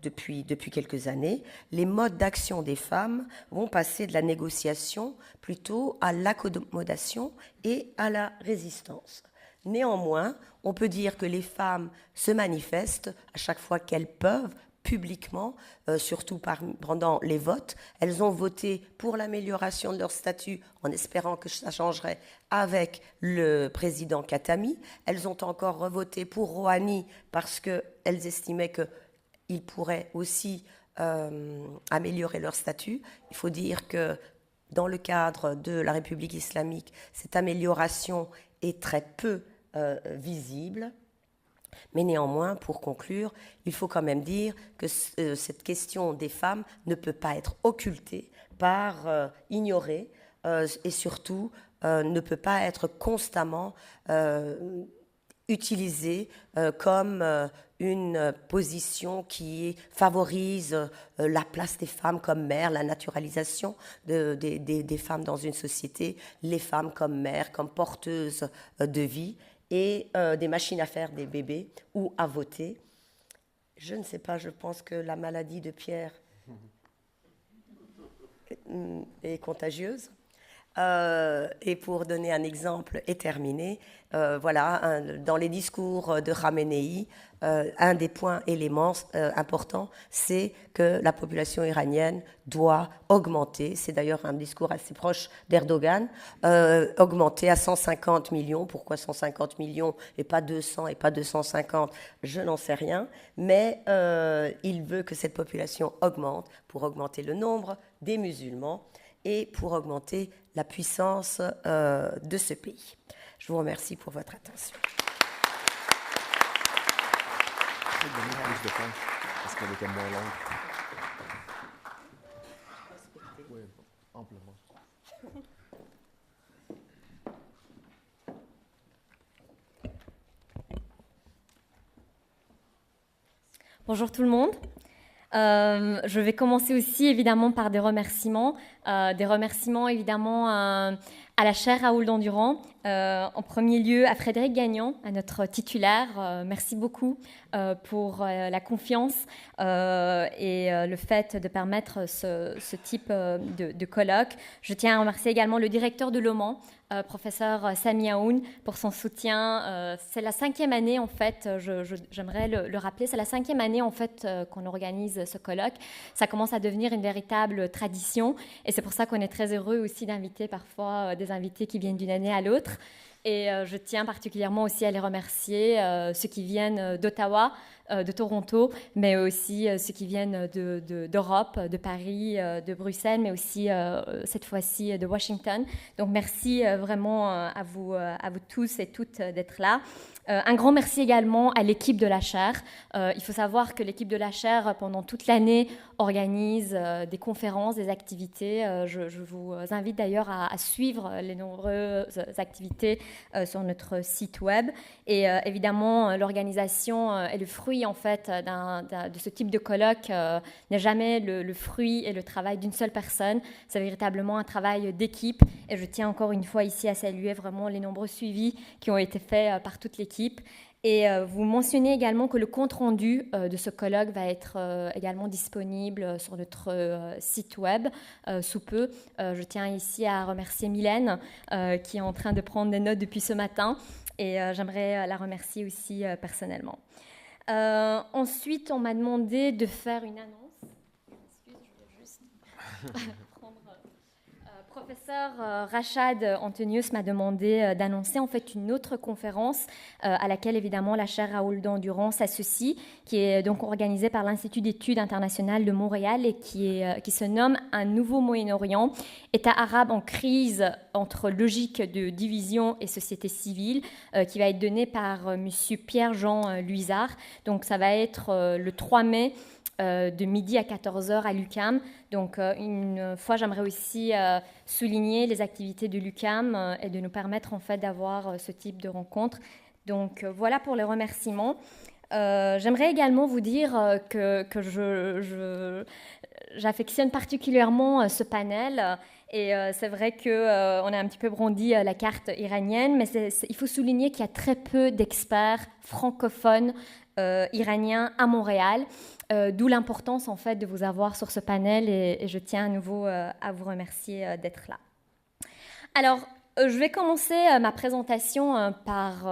depuis quelques années. Les modes d'action des femmes vont passer de la négociation plutôt à l'accommodation et à la résistance. Néanmoins, on peut dire que les femmes se manifestent à chaque fois qu'elles peuvent, publiquement, surtout pendant les votes. Elles ont voté pour l'amélioration de leur statut en espérant que ça changerait avec le président Khatami. Elles ont encore revoté pour Rouhani parce qu'elles estimaient qu'il pourrait aussi améliorer leur statut. Il faut dire que dans le cadre de la République islamique, cette amélioration est très peu visible. Mais néanmoins, pour conclure, il faut quand même dire que cette question des femmes ne peut pas être occultée, ignorée, et surtout ne peut pas être constamment utilisée comme une position qui favorise la place des femmes comme mères, la naturalisation des femmes dans une société, les femmes comme mères, comme porteuses de vie, et des machines à faire des bébés ou à voter. Je ne sais pas, je pense que la maladie de Pierre est contagieuse. Et pour donner un exemple et terminer, voilà, dans les discours de Khamenei, un des points éléments importants, c'est que la population iranienne doit augmenter, c'est d'ailleurs un discours assez proche d'Erdogan, augmenter à 150 millions. Pourquoi 150 millions et pas 200 et pas 250? Je n'en sais rien, mais il veut que cette population augmente pour augmenter le nombre des musulmans et pour augmenter la puissance de ce pays. Je vous remercie pour votre attention. Plus de temps, parce qu'elle était moins longue. Oui, amplement. Bonjour tout le monde. Je vais commencer aussi évidemment par des remerciements évidemment à la chaire Raoul Dandurand, en premier lieu à Frédéric Gagnon, à notre titulaire. Merci beaucoup pour la confiance et le fait de permettre ce type de colloque. Je tiens à remercier également le directeur de l'OMAN, professeur Sami Aoun, pour son soutien. C'est la 5e année en fait, j'aimerais le rappeler, c'est la 5e année en fait qu'on organise ce colloque. Ça commence à devenir une véritable tradition et c'est pour ça qu'on est très heureux aussi d'inviter parfois des invités qui viennent d'une année à l'autre. Et je tiens particulièrement aussi à les remercier, ceux qui viennent d'Ottawa, de Toronto, mais aussi ceux qui viennent d'Europe, de Paris, de Bruxelles, mais aussi cette fois-ci de Washington. Donc merci vraiment à vous tous et toutes d'être là. Un grand merci également à l'équipe de la chaire. Il faut savoir que l'équipe de la chaire, pendant toute l'année, organise des conférences, des activités. Je vous invite d'ailleurs à suivre les nombreuses activités sur notre site web. Et évidemment, l'organisation est le fruit fruit en fait de ce type de colloque n'est jamais le fruit et le travail d'une seule personne. C'est véritablement un travail d'équipe. Et je tiens encore une fois ici à saluer vraiment les nombreux suivis qui ont été faits par toute l'équipe. Et vous mentionnez également que le compte-rendu de ce colloque va être également disponible sur notre site web sous peu. Je tiens ici à remercier Mylène qui est en train de prendre des notes depuis ce matin et j'aimerais la remercier aussi personnellement. Ensuite, on m'a demandé de faire une annonce. Excuse, je vais juste prendre... Professeur Rachad Antonius m'a demandé d'annoncer en fait une autre conférence à laquelle évidemment la chaire Raoul Dandurand s'associe, qui est donc organisée par l'Institut d'études internationales de Montréal et qui se nomme Un nouveau Moyen-Orient, État arabe en crise entre logique de division et société civile, qui va être donné par monsieur Pierre-Jean Luisard. Donc ça va être le 3 mai de midi à 14h à l'UQAM. Donc une fois, j'aimerais aussi souligner les activités de l'UQAM et de nous permettre en fait d'avoir ce type de rencontre. Donc voilà pour les remerciements. J'aimerais également vous dire que j'affectionne particulièrement ce panel. Et c'est vrai qu'on a un petit peu brandi la carte iranienne, mais il faut souligner qu'il y a très peu d'experts francophones iraniens à Montréal, d'où l'importance en fait de vous avoir sur ce panel et je tiens à nouveau à vous remercier d'être là. Alors, je vais commencer ma présentation par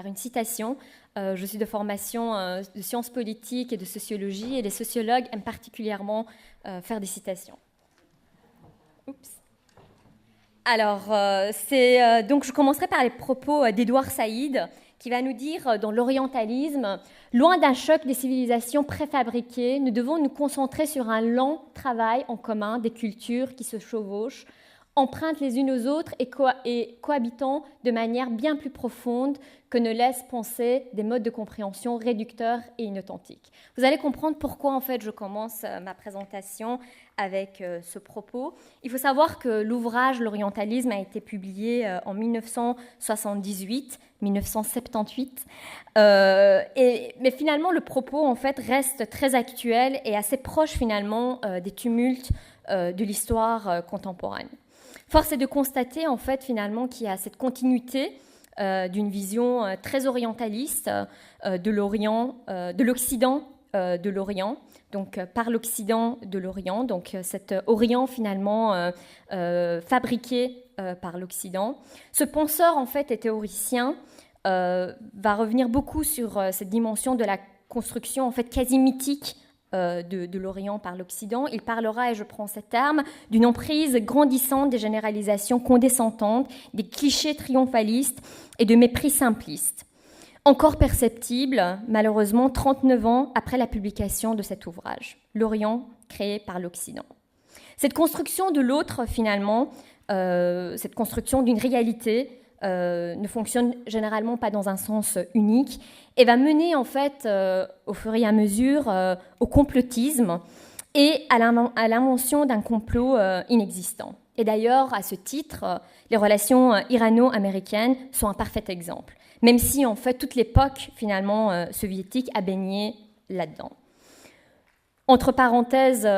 une citation. Je suis de formation de sciences politiques et de sociologie et les sociologues aiment particulièrement faire des citations. Oups. Alors, donc je commencerai par les propos d'Édouard Saïd, qui va nous dire, dans l'orientalisme, « Loin d'un choc des civilisations préfabriquées, nous devons nous concentrer sur un lent travail en commun des cultures qui se chevauchent, empruntent les unes aux autres et cohabitant de manière bien plus profonde que ne laissent penser des modes de compréhension réducteurs et inauthentiques. » Vous allez comprendre pourquoi en fait je commence ma présentation avec ce propos. Il faut savoir que l'ouvrage L'orientalisme a été publié en 1978, mais finalement le propos en fait reste très actuel et assez proche finalement des tumultes de l'histoire contemporaine. Force est de constater en fait finalement qu'il y a cette continuité d'une vision très orientaliste de l'Orient, de l'Occident de l'Orient, donc par l'Occident de l'Orient, donc cet Orient finalement fabriqué par l'Occident. Ce penseur en fait et théoricien va revenir beaucoup sur cette dimension de la construction en fait quasi mythique de l'Orient par l'Occident. Il parlera, et je prends ces termes, d'une emprise grandissante des généralisations condescendantes, des clichés triomphalistes et de mépris simplistes. Encore perceptible, malheureusement, 39 ans après la publication de cet ouvrage, L'Orient créé par l'Occident. Cette construction de l'autre, finalement, cette construction d'une réalité, ne fonctionne généralement pas dans un sens unique et va mener en fait au fur et à mesure au complotisme et à l'invention d'un complot inexistant. Et d'ailleurs, à ce titre, les relations irano-américaines sont un parfait exemple, même si en fait toute l'époque finalement soviétique a baigné là-dedans. Entre parenthèses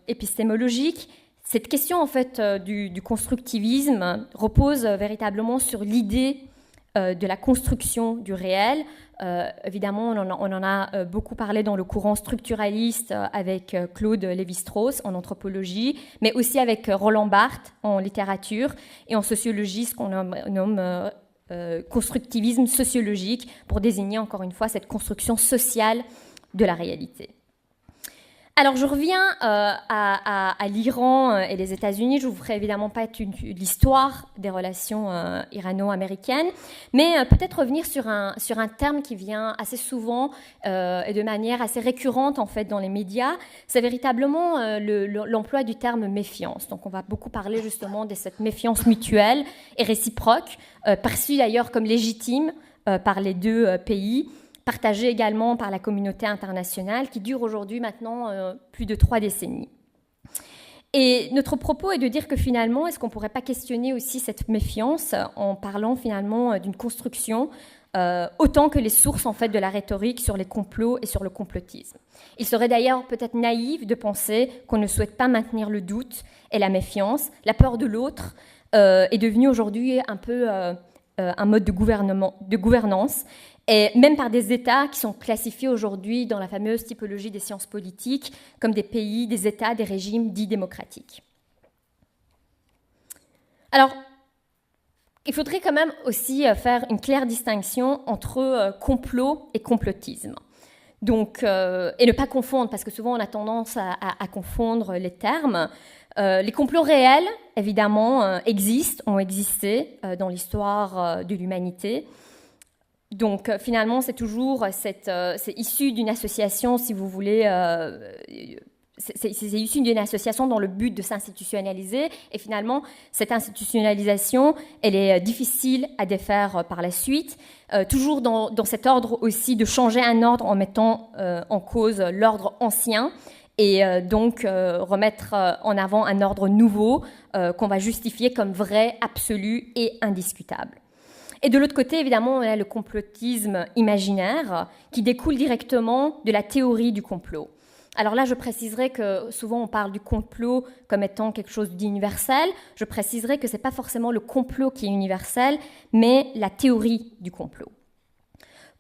épistémologiques, cette question en fait du constructivisme repose véritablement sur l'idée de la construction du réel. Évidemment, on en a beaucoup parlé dans le courant structuraliste avec Claude Lévi-Strauss en anthropologie, mais aussi avec Roland Barthes en littérature et en sociologie, ce qu'on nomme constructivisme sociologique pour désigner encore une fois cette construction sociale de la réalité. Alors, je reviens à l'Iran et les États-Unis. Je ne vous ferai évidemment pas l'histoire des relations irano-américaines, mais peut-être revenir sur un terme qui vient assez souvent et de manière assez récurrente en fait dans les médias. C'est véritablement l'emploi du terme méfiance. Donc, on va beaucoup parler justement de cette méfiance mutuelle et réciproque, perçue d'ailleurs comme légitime par les deux pays, partagé également par la communauté internationale qui dure aujourd'hui maintenant plus de 3 décennies. Et notre propos est de dire que finalement, est-ce qu'on ne pourrait pas questionner aussi cette méfiance en parlant finalement d'une construction autant que les sources en fait de la rhétorique sur les complots et sur le complotisme. Il serait d'ailleurs peut-être naïf de penser qu'on ne souhaite pas maintenir le doute et la méfiance. La peur de l'autre est devenue aujourd'hui un peu un mode de gouvernance, et même par des États qui sont classifiés aujourd'hui dans la fameuse typologie des sciences politiques comme des pays, des États, des régimes dits démocratiques. Alors, il faudrait quand même aussi faire une claire distinction entre complot et complotisme. Donc, et ne pas confondre, parce que souvent on a tendance à confondre les termes. Les complots réels, évidemment, ont existé dans l'histoire de l'humanité. Donc, finalement, c'est toujours c'est issu d'une association, si vous voulez. C'est issu d'une association dans le but de s'institutionnaliser, et finalement, cette institutionnalisation, elle est difficile à défaire par la suite, toujours dans cet ordre aussi de changer un ordre en mettant en cause l'ordre ancien, et donc remettre en avant un ordre nouveau qu'on va justifier comme vrai, absolu et indiscutable. Et de l'autre côté, évidemment, on a le complotisme imaginaire qui découle directement de la théorie du complot. Alors là, je préciserai que souvent on parle du complot comme étant quelque chose d'universel. Je préciserai que ce n'est pas forcément le complot qui est universel, mais la théorie du complot.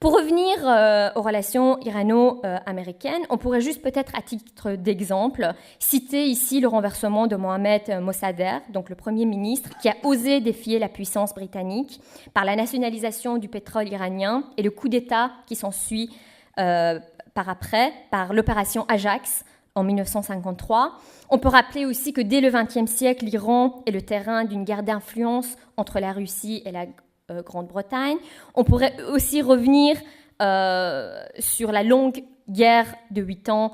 Pour revenir aux relations irano-américaines, on pourrait juste peut-être à titre d'exemple citer ici le renversement de Mohamed Mossadegh, donc le Premier ministre, qui a osé défier la puissance britannique par la nationalisation du pétrole iranien et le coup d'État qui s'ensuit par l'opération Ajax en 1953. On peut rappeler aussi que dès le XXe siècle, l'Iran est le terrain d'une guerre d'influence entre la Russie et la Grande-Bretagne. On pourrait aussi revenir sur la longue guerre de 8 ans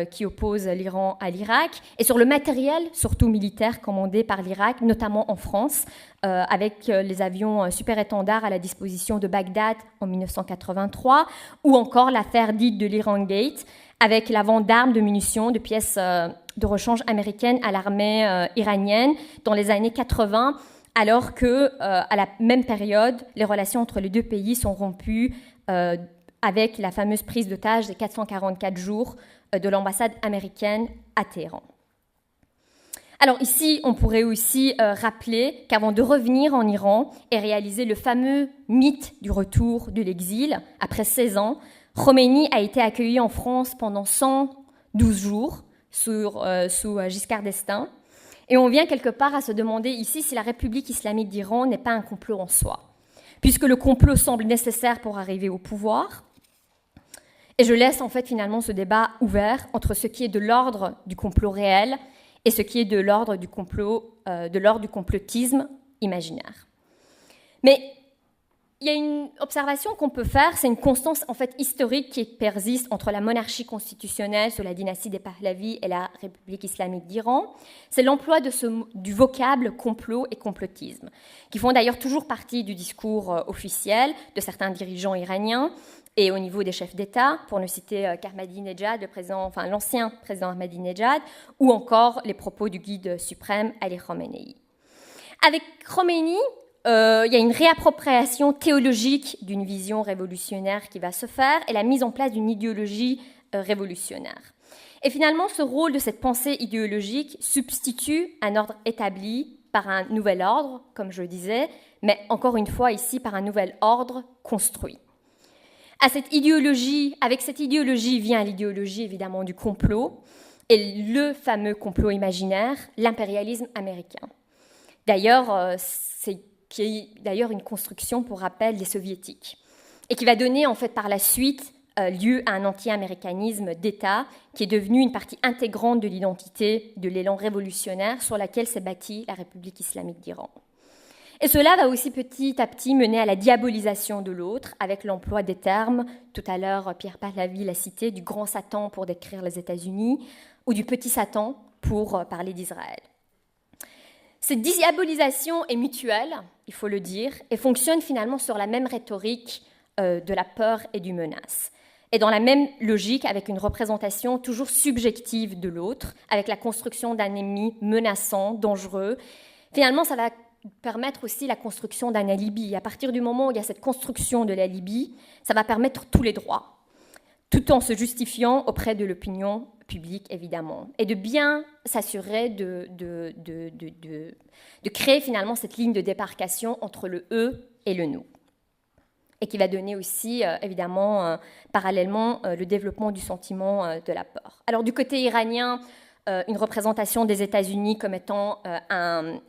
qui oppose l'Iran à l'Irak, et sur le matériel, surtout militaire, commandé par l'Irak, notamment en France, avec les avions super-étendards à la disposition de Bagdad en 1983, ou encore l'affaire dite de l'Iran Gate, avec la vente d'armes, de munitions, de pièces de rechange américaines à l'armée iranienne dans les années 80, alors que, à la même période, les relations entre les deux pays sont rompues avec la fameuse prise d'otage des 444 jours de l'ambassade américaine à Téhéran. Alors ici, on pourrait aussi rappeler qu'avant de revenir en Iran et réaliser le fameux mythe du retour de l'exil, après 16 ans, Khomeini a été accueilli en France pendant 112 jours sous Giscard d'Estaing. Et on vient quelque part à se demander ici si la République islamique d'Iran n'est pas un complot en soi, puisque le complot semble nécessaire pour arriver au pouvoir. Et je laisse en fait finalement ce débat ouvert entre ce qui est de l'ordre du complot réel et ce qui est de l'ordre du complotisme imaginaire. Mais il y a une observation qu'on peut faire, c'est une constance en fait historique qui persiste entre la monarchie constitutionnelle sous la dynastie des Pahlavis et la République islamique d'Iran. C'est l'emploi du vocable complot et complotisme, qui font d'ailleurs toujours partie du discours officiel de certains dirigeants iraniens et au niveau des chefs d'État, pour ne citer qu'Ahmadinejad, l'ancien président Ahmadinejad, ou encore les propos du guide suprême Ali Khamenei. Avec Khomeini, il y a une réappropriation théologique d'une vision révolutionnaire qui va se faire et la mise en place d'une idéologie révolutionnaire. Et finalement, ce rôle de cette pensée idéologique substitue un ordre établi par un nouvel ordre, comme je le disais, mais encore une fois ici par un nouvel ordre construit. Avec cette idéologie vient l'idéologie évidemment du complot et le fameux complot imaginaire, l'impérialisme américain. D'ailleurs, qui est d'ailleurs une construction, pour rappel, des soviétiques, et qui va donner en fait par la suite lieu à un anti-américanisme d'État qui est devenu une partie intégrante de l'identité de l'élan révolutionnaire sur laquelle s'est bâtie la République islamique d'Iran. Et cela va aussi petit à petit mener à la diabolisation de l'autre, avec l'emploi des termes, tout à l'heure Pierre Pahlavi l'a cité, du grand Satan pour décrire les États-Unis, ou du petit Satan pour parler d'Israël. Cette diabolisation est mutuelle, il faut le dire, et fonctionne finalement sur la même rhétorique de la peur et du menace. Et dans la même logique, avec une représentation toujours subjective de l'autre, avec la construction d'un ennemi menaçant, dangereux. Finalement, ça va permettre aussi la construction d'un alibi. À partir du moment où il y a cette construction de l'alibi, ça va permettre tous les droits, tout en se justifiant auprès de l'opinion publique, évidemment, et de bien s'assurer de créer finalement cette ligne de démarcation entre le « eux » et le « nous », et qui va donner aussi, évidemment, parallèlement, le développement du sentiment de la peur. Alors, du côté iranien, une représentation des États-Unis comme étant un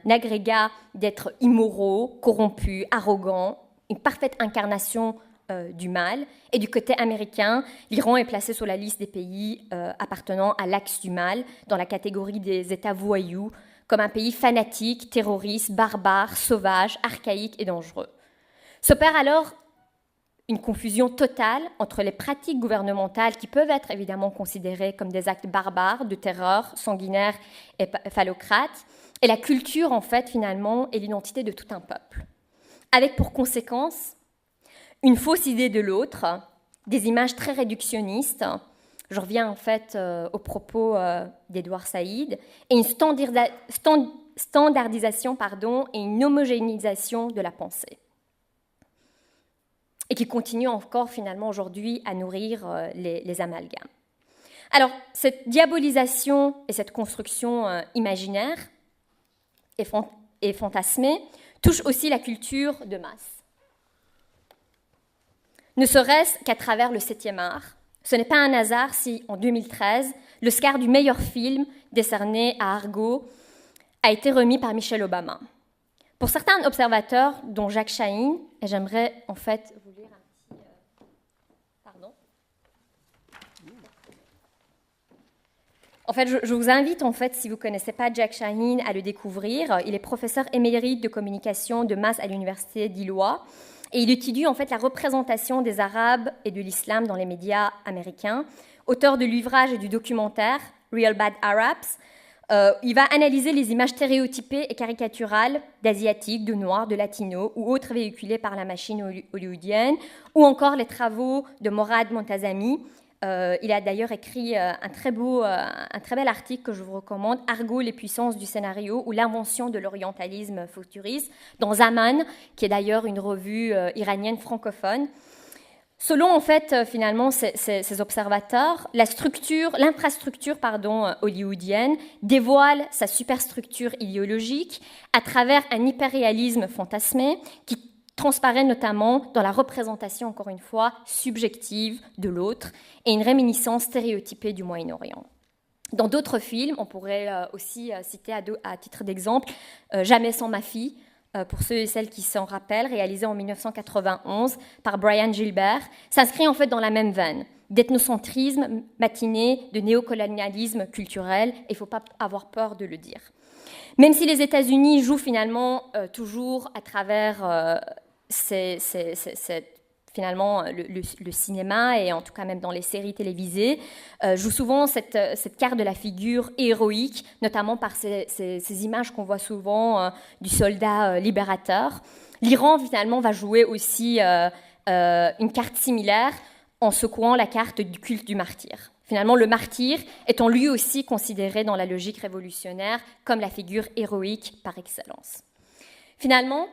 agrégat d'êtres immoraux, corrompus, arrogants, une parfaite incarnation du mal. Et du côté américain, l'Iran est placé sur la liste des pays appartenant à l'axe du mal, dans la catégorie des États voyous, comme un pays fanatique, terroriste, barbare, sauvage, archaïque et dangereux. S'opère alors une confusion totale entre les pratiques gouvernementales qui peuvent être évidemment considérées comme des actes barbares, de terreur, sanguinaires et phallocrates, et la culture, en fait, finalement, et l'identité de tout un peuple. Avec pour conséquence une fausse idée de l'autre, des images très réductionnistes, je reviens en fait aux propos d'Edouard Saïd, et une standardisation et une homogénéisation de la pensée, et qui continue encore finalement aujourd'hui à nourrir les amalgames. Alors, cette diabolisation et cette construction imaginaire et fantasmée touche aussi la culture de masse. Ne serait-ce qu'à travers le 7e art. Ce n'est pas un hasard si, en 2013, l'Oscar du meilleur film décerné à Argo a été remis par Michelle Obama. Pour certains observateurs, dont Jacques Chahine, et j'aimerais en fait vous lire un petit... Pardon. En fait, je vous invite, en fait, si vous ne connaissez pas Jacques Chahine, à le découvrir. Il est professeur émérite de communication de masse à l'université d'Illinois. Et il étudie en fait la représentation des Arabes et de l'islam dans les médias américains. Auteur de l'ouvrage et du documentaire Real Bad Arabs, il va analyser les images stéréotypées et caricaturales d'Asiatiques, de Noirs, de Latinos ou autres véhiculées par la machine hollywoodienne, ou encore les travaux de Morad Montazami. Il a d'ailleurs écrit un très bel article que je vous recommande, Argo, les puissances du scénario ou l'invention de l'orientalisme futuriste, dans Zaman, qui est d'ailleurs une revue iranienne francophone. Selon en fait finalement ces observateurs, l'infrastructure hollywoodienne dévoile sa superstructure idéologique à travers un hyperréalisme fantasmé qui transparaît notamment dans la représentation, encore une fois, subjective de l'autre et une réminiscence stéréotypée du Moyen-Orient. Dans d'autres films, on pourrait aussi citer à titre d'exemple Jamais sans ma fille, pour ceux et celles qui s'en rappellent, réalisé en 1991 par Brian Gilbert, s'inscrit en fait dans la même veine d'ethnocentrisme matiné, de néocolonialisme culturel, et il ne faut pas avoir peur de le dire. Même si les États-Unis jouent finalement toujours à travers finalement le cinéma, et en tout cas même dans les séries télévisées, joue souvent cette carte de la figure héroïque, notamment par ces images qu'on voit souvent du soldat libérateur. L'Iran finalement va jouer aussi une carte similaire en secouant la carte du culte du martyr. Finalement, le martyr étant lui aussi considéré dans la logique révolutionnaire comme la figure héroïque par excellence. Finalement,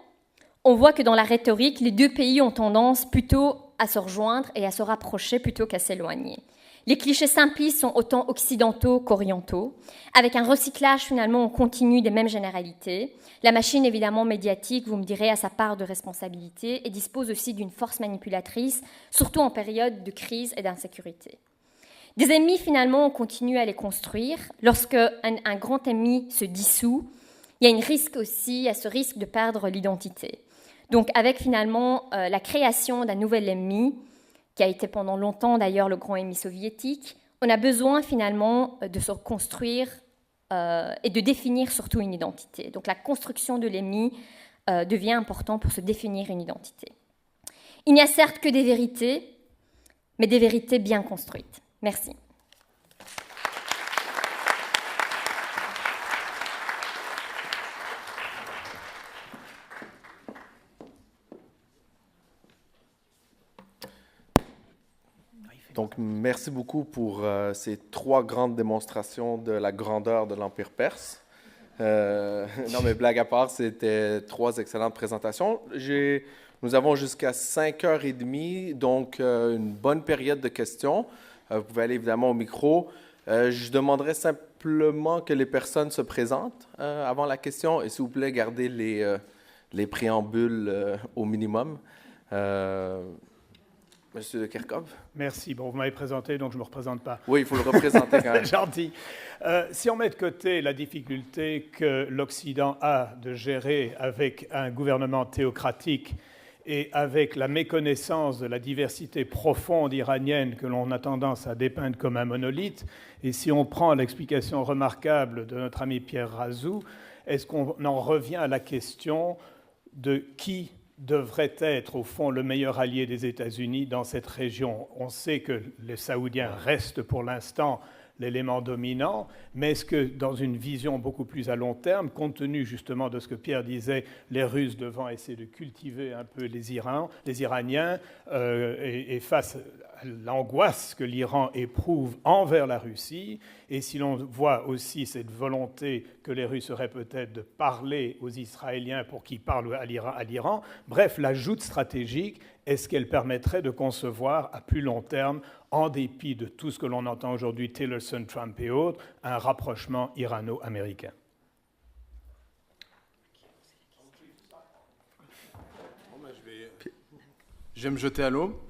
on voit que dans la rhétorique, les deux pays ont tendance plutôt à se rejoindre et à se rapprocher plutôt qu'à s'éloigner. Les clichés simplistes sont autant occidentaux qu'orientaux, avec un recyclage finalement en continu des mêmes généralités. La machine évidemment médiatique, vous me direz, a sa part de responsabilité et dispose aussi d'une force manipulatrice, surtout en période de crise et d'insécurité. Des ennemis finalement, on continue à les construire. Lorsque un grand ennemi se dissout, il y a ce risque de perdre l'identité. Donc avec finalement la création d'un nouvel ennemi, qui a été pendant longtemps d'ailleurs le grand ennemi soviétique, on a besoin finalement de se reconstruire et de définir surtout une identité. Donc la construction de l'ennemi devient important pour se définir une identité. Il n'y a certes que des vérités, mais des vérités bien construites. Merci. Donc, merci beaucoup pour ces 3 grandes démonstrations de la grandeur de l'Empire perse. Non, mais blague à part, c'était 3 excellentes présentations. Nous avons jusqu'à 5h30, donc une bonne période de questions. Vous pouvez aller évidemment au micro. Je demanderais simplement que les personnes se présentent avant la question et s'il vous plaît, gardez les préambules au minimum. Monsieur de Kerkhove. Merci. Bon, vous m'avez présenté, donc je ne me représente pas. Oui, il faut le représenter quand même. Gentil. Si on met de côté la difficulté que l'Occident a de gérer avec un gouvernement théocratique et avec la méconnaissance de la diversité profonde iranienne que l'on a tendance à dépeindre comme un monolithe, et si on prend l'explication remarquable de notre ami Pierre Razou, est-ce qu'on en revient à la question de qui devrait être, au fond, le meilleur allié des États-Unis dans cette région? On sait que les Saoudiens restent pour l'instant l'élément dominant, mais est-ce que dans une vision beaucoup plus à long terme, compte tenu justement de ce que Pierre disait, les Russes devant essayer de cultiver un peu les Iraniens, et face à l'angoisse que l'Iran éprouve envers la Russie, et si l'on voit aussi cette volonté que les Russes auraient peut-être de parler aux Israéliens pour qu'ils parlent à l'Iran, bref, la joute stratégique, est-ce qu'elle permettrait de concevoir à plus long terme, en dépit de tout ce que l'on entend aujourd'hui, Tillerson, Trump et autres, un rapprochement irano-américain? Je vais me jeter à l'eau.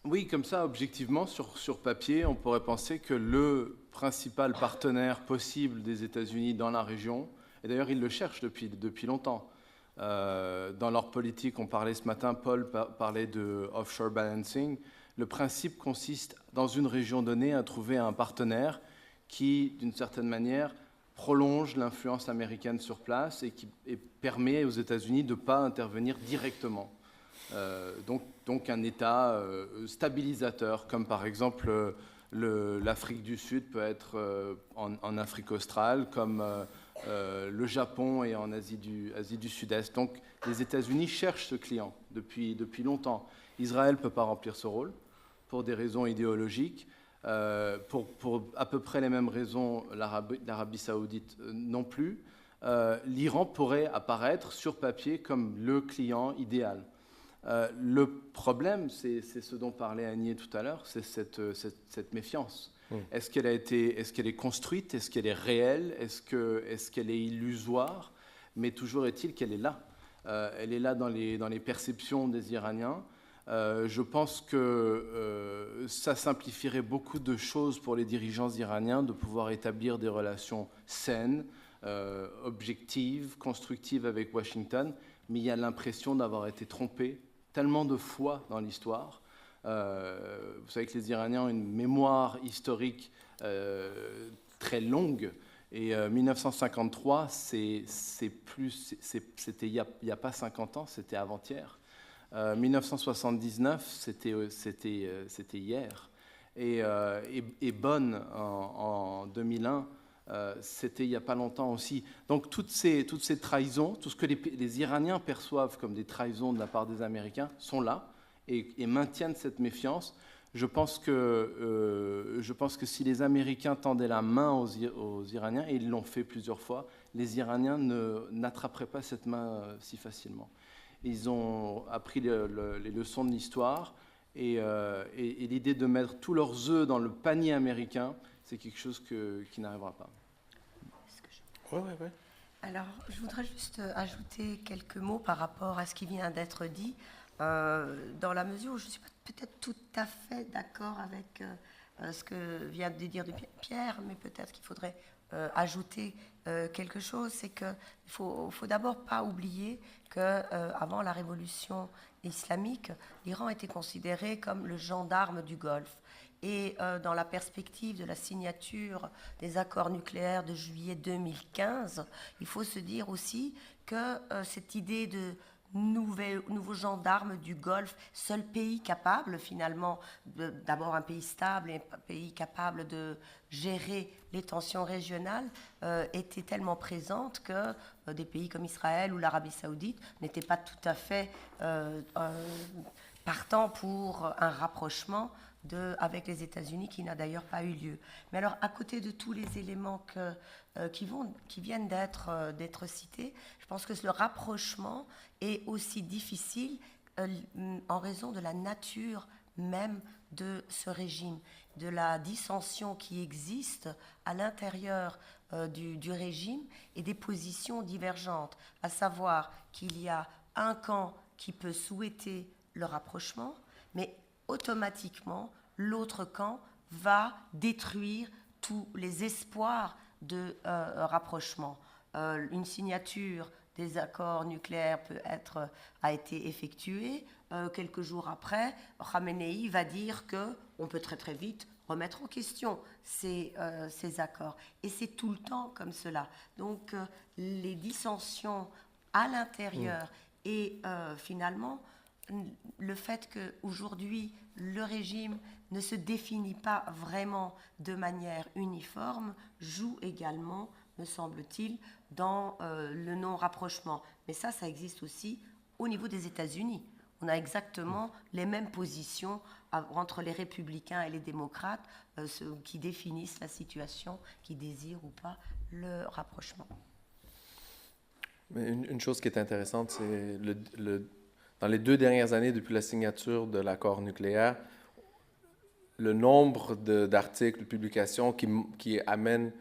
Oui, comme ça, objectivement, sur papier, on pourrait penser que le principal partenaire possible des États-Unis dans la région, et d'ailleurs ils le cherchent depuis longtemps, dans leur politique, on parlait ce matin, Paul parlait de offshore balancing. Le principe consiste, dans une région donnée, à trouver un partenaire qui, d'une certaine manière, prolonge l'influence américaine sur place et permet aux États-Unis de ne pas intervenir directement. Donc un État stabilisateur, comme par exemple l'Afrique du Sud peut être en Afrique australe, comme le Japon et en Asie du Sud-Est. Donc les États-Unis cherchent ce client depuis longtemps. Israël ne peut pas remplir ce rôle pour des raisons idéologiques. Pour à peu près les mêmes raisons, l'Arabie saoudite non plus. L'Iran pourrait apparaître sur papier comme le client idéal. Le problème, c'est ce dont parlait Agnier tout à l'heure, c'est cette méfiance. Est-ce qu'elle est construite? Est-ce qu'elle est réelle? Est-ce qu'elle est illusoire? Mais toujours est-il qu'elle est là. Elle est là dans les perceptions des Iraniens. Je pense que ça simplifierait beaucoup de choses pour les dirigeants iraniens de pouvoir établir des relations saines, objectives, constructives avec Washington, mais il y a l'impression d'avoir été trompés tellement de fois dans l'histoire. Vous savez que les Iraniens ont une mémoire historique très longue, et 1953, c'était il n'y a pas 50 ans, c'était avant-hier. 1979, c'était hier. Et Bonn, en 2001, c'était il n'y a pas longtemps aussi. Donc toutes ces trahisons, tout ce que les Iraniens perçoivent comme des trahisons de la part des Américains sont là et maintiennent cette méfiance. Je pense que si les Américains tendaient la main aux Iraniens, et ils l'ont fait plusieurs fois, les Iraniens n'attraperaient pas cette main si facilement. Ils ont appris les leçons de l'histoire et l'idée de mettre tous leurs œufs dans le panier américain, c'est quelque chose qui n'arrivera pas. Oui. Alors, je voudrais juste ajouter quelques mots par rapport à ce qui vient d'être dit, dans la mesure où je ne suis peut-être tout à fait d'accord avec ce que vient de dire Pierre, mais peut-être qu'il faudrait ajouter quelque chose, c'est qu'il ne faut d'abord pas oublier qu'avant la révolution islamique, l'Iran était considéré comme le gendarme du Golfe. Et dans la perspective de la signature des accords nucléaires de juillet 2015, il faut se dire aussi que cette idée de nouveau gendarme du Golfe, seul pays capable finalement, d'abord un pays stable et un pays capable de gérer les tensions régionales, était tellement présente que des pays comme Israël ou l'Arabie saoudite n'étaient pas tout à fait partants pour un rapprochement avec les États-Unis, qui n'a d'ailleurs pas eu lieu. Mais alors, à côté de tous les éléments qui viennent d'être cités, je pense que le rapprochement est aussi difficile en raison de la nature même de ce régime, de la dissension qui existe à l'intérieur du régime et des positions divergentes, à savoir qu'il y a un camp qui peut souhaiter le rapprochement, mais automatiquement, l'autre camp va détruire tous les espoirs de rapprochement. Une signature des accords nucléaires a été effectuée. Quelques jours après, Khamenei va dire qu'on peut très très vite remettre en question ces accords. Et c'est tout le temps comme cela. Donc les dissensions à l'intérieur et finalement le fait qu'aujourd'hui le régime ne se définit pas vraiment de manière uniforme joue également, me semble-t-il, dans le non-rapprochement. Mais ça existe aussi au niveau des États-Unis. On a exactement les mêmes positions entre les républicains et les démocrates qui définissent la situation, qui désirent ou pas le rapprochement. Mais une chose qui est intéressante, c'est dans les 2 dernières années, depuis la signature de l'accord nucléaire, le nombre d'articles, de publications qui amènent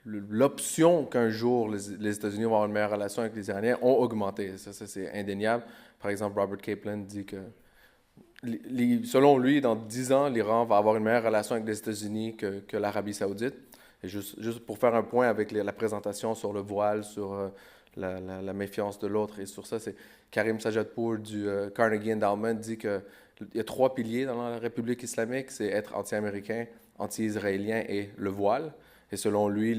l'option qu'un jour les États-Unis vont avoir une meilleure relation avec les Iraniens ont augmenté. Ça c'est indéniable. Par exemple, Robert Kaplan dit que, selon lui, dans 10 ans, l'Iran va avoir une meilleure relation avec les États-Unis que l'Arabie saoudite. Et juste pour faire un point avec la présentation sur le voile, sur la méfiance de l'autre, et sur ça, c'est Karim Sajadpour du Carnegie Endowment dit qu'il y a 3 piliers dans la République islamique, c'est être anti-américain, anti-israélien et le voile. Et selon lui,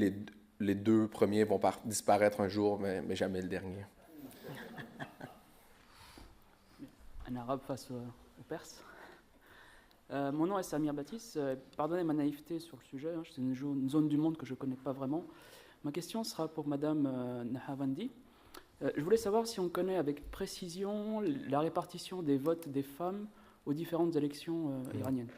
les 2 premiers vont disparaître un jour, mais jamais le dernier. Un arabe face aux Perses. Mon nom est Samir Baptiste. Pardonnez ma naïveté sur le sujet, c'est une zone du monde que je ne connais pas vraiment. Ma question sera pour Madame Nahavandi. Je voulais savoir si on connaît avec précision la répartition des votes des femmes aux différentes élections iraniennes.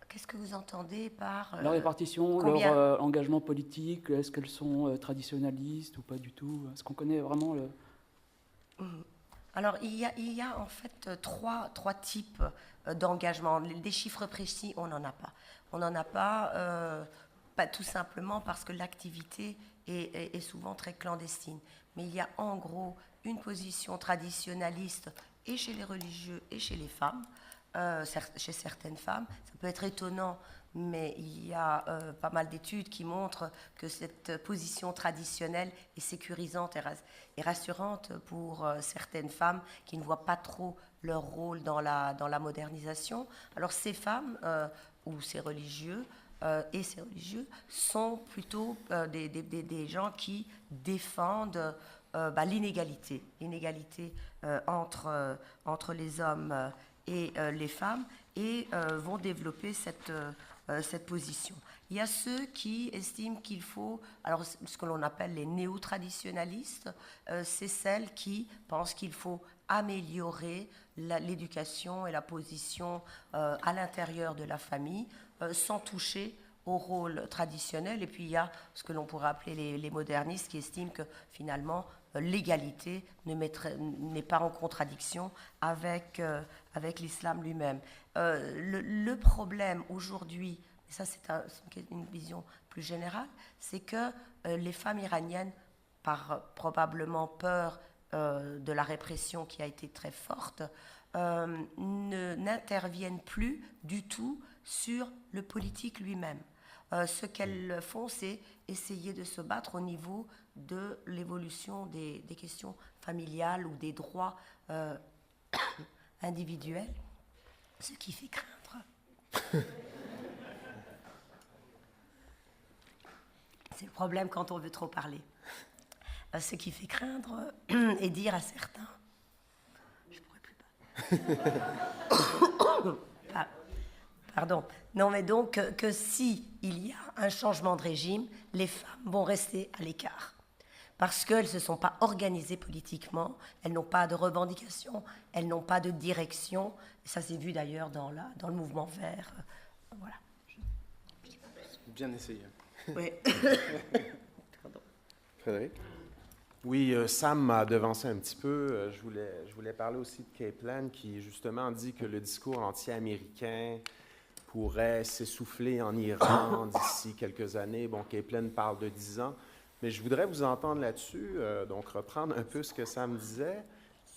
Qu'est-ce que vous entendez par... la répartition, leur engagement politique, est-ce qu'elles sont traditionnalistes ou pas du tout? Est-ce qu'on connaît vraiment le... Alors, il y a en fait trois types d'engagement. Des chiffres précis, on n'en a pas. On n'en a pas tout simplement parce que l'activité est souvent très clandestine. Mais il y a en gros une position traditionnaliste et chez les religieux et chez les femmes, chez certaines femmes. Ça peut être étonnant, mais il y a pas mal d'études qui montrent que cette position traditionnelle est sécurisante et rassurante pour certaines femmes qui ne voient pas trop leur rôle dans la modernisation. Alors ces femmes ou ces religieux et ces religieux sont plutôt des gens qui défendent l'inégalité entre les hommes et les femmes et vont développer cette position. Il y a ceux qui estiment qu'il faut, alors ce que l'on appelle les néo-traditionnalistes, c'est celles qui pensent qu'il faut améliorer l'éducation et la position à l'intérieur de la famille sans toucher au rôle traditionnel. Et puis il y a ce que l'on pourrait appeler les modernistes qui estiment que finalement l'égalité n'est pas en contradiction avec l'islam lui-même. Le problème aujourd'hui, et ça c'est une vision plus générale, c'est que les femmes iraniennes, par probablement peur de la répression qui a été très forte, n'interviennent plus du tout sur le politique lui-même. Ce qu'elles font, c'est essayer de se battre au niveau de l'évolution des questions familiales ou des droits individuels, ce qui fait craindre. C'est le problème quand on veut trop parler. Ce qui fait craindre et dire à certains, je ne pourrais plus pas. Pardon. Non, mais donc que si il y a un changement de régime, les femmes vont rester à l'écart. parce qu'elles ne se sont pas organisées politiquement, elles n'ont pas de revendications, elles n'ont pas de direction. Ça s'est vu d'ailleurs dans le mouvement vert. Voilà. Bien essayé. Oui. Frédéric? Oui, Sam m'a devancé un petit peu. Je voulais parler aussi de Kaplan, qui justement dit que le discours anti-américain pourrait s'essouffler en Iran d'ici quelques années. Bon, Kaplan parle de 10 ans. Mais je voudrais vous entendre là-dessus, donc reprendre un peu ce que Sam disait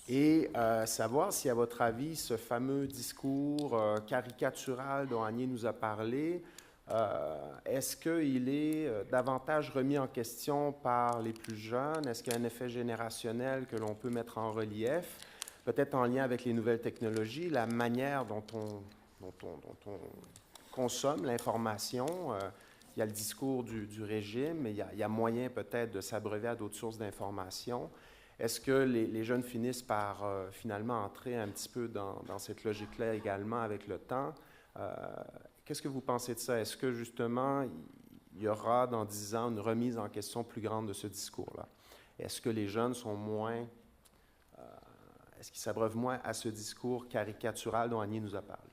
et savoir si, à votre avis, ce fameux discours caricatural dont Agnès nous a parlé, est-ce qu'il est davantage remis en question par les plus jeunes? Est-ce qu'il y a un effet générationnel que l'on peut mettre en relief? Peut-être en lien avec les nouvelles technologies, la manière dont on consomme l'information. Il y a le discours du régime, mais il y a moyen peut-être de s'abreuver à d'autres sources d'information. Est-ce que les jeunes finissent par finalement entrer un petit peu dans cette logique-là également avec le temps? Qu'est-ce que vous pensez de ça? Est-ce que justement il y aura dans 10 ans une remise en question plus grande de ce discours-là? Est-ce que les jeunes sont moins... est-ce qu'ils s'abreuvent moins à ce discours caricatural dont Agnès nous a parlé?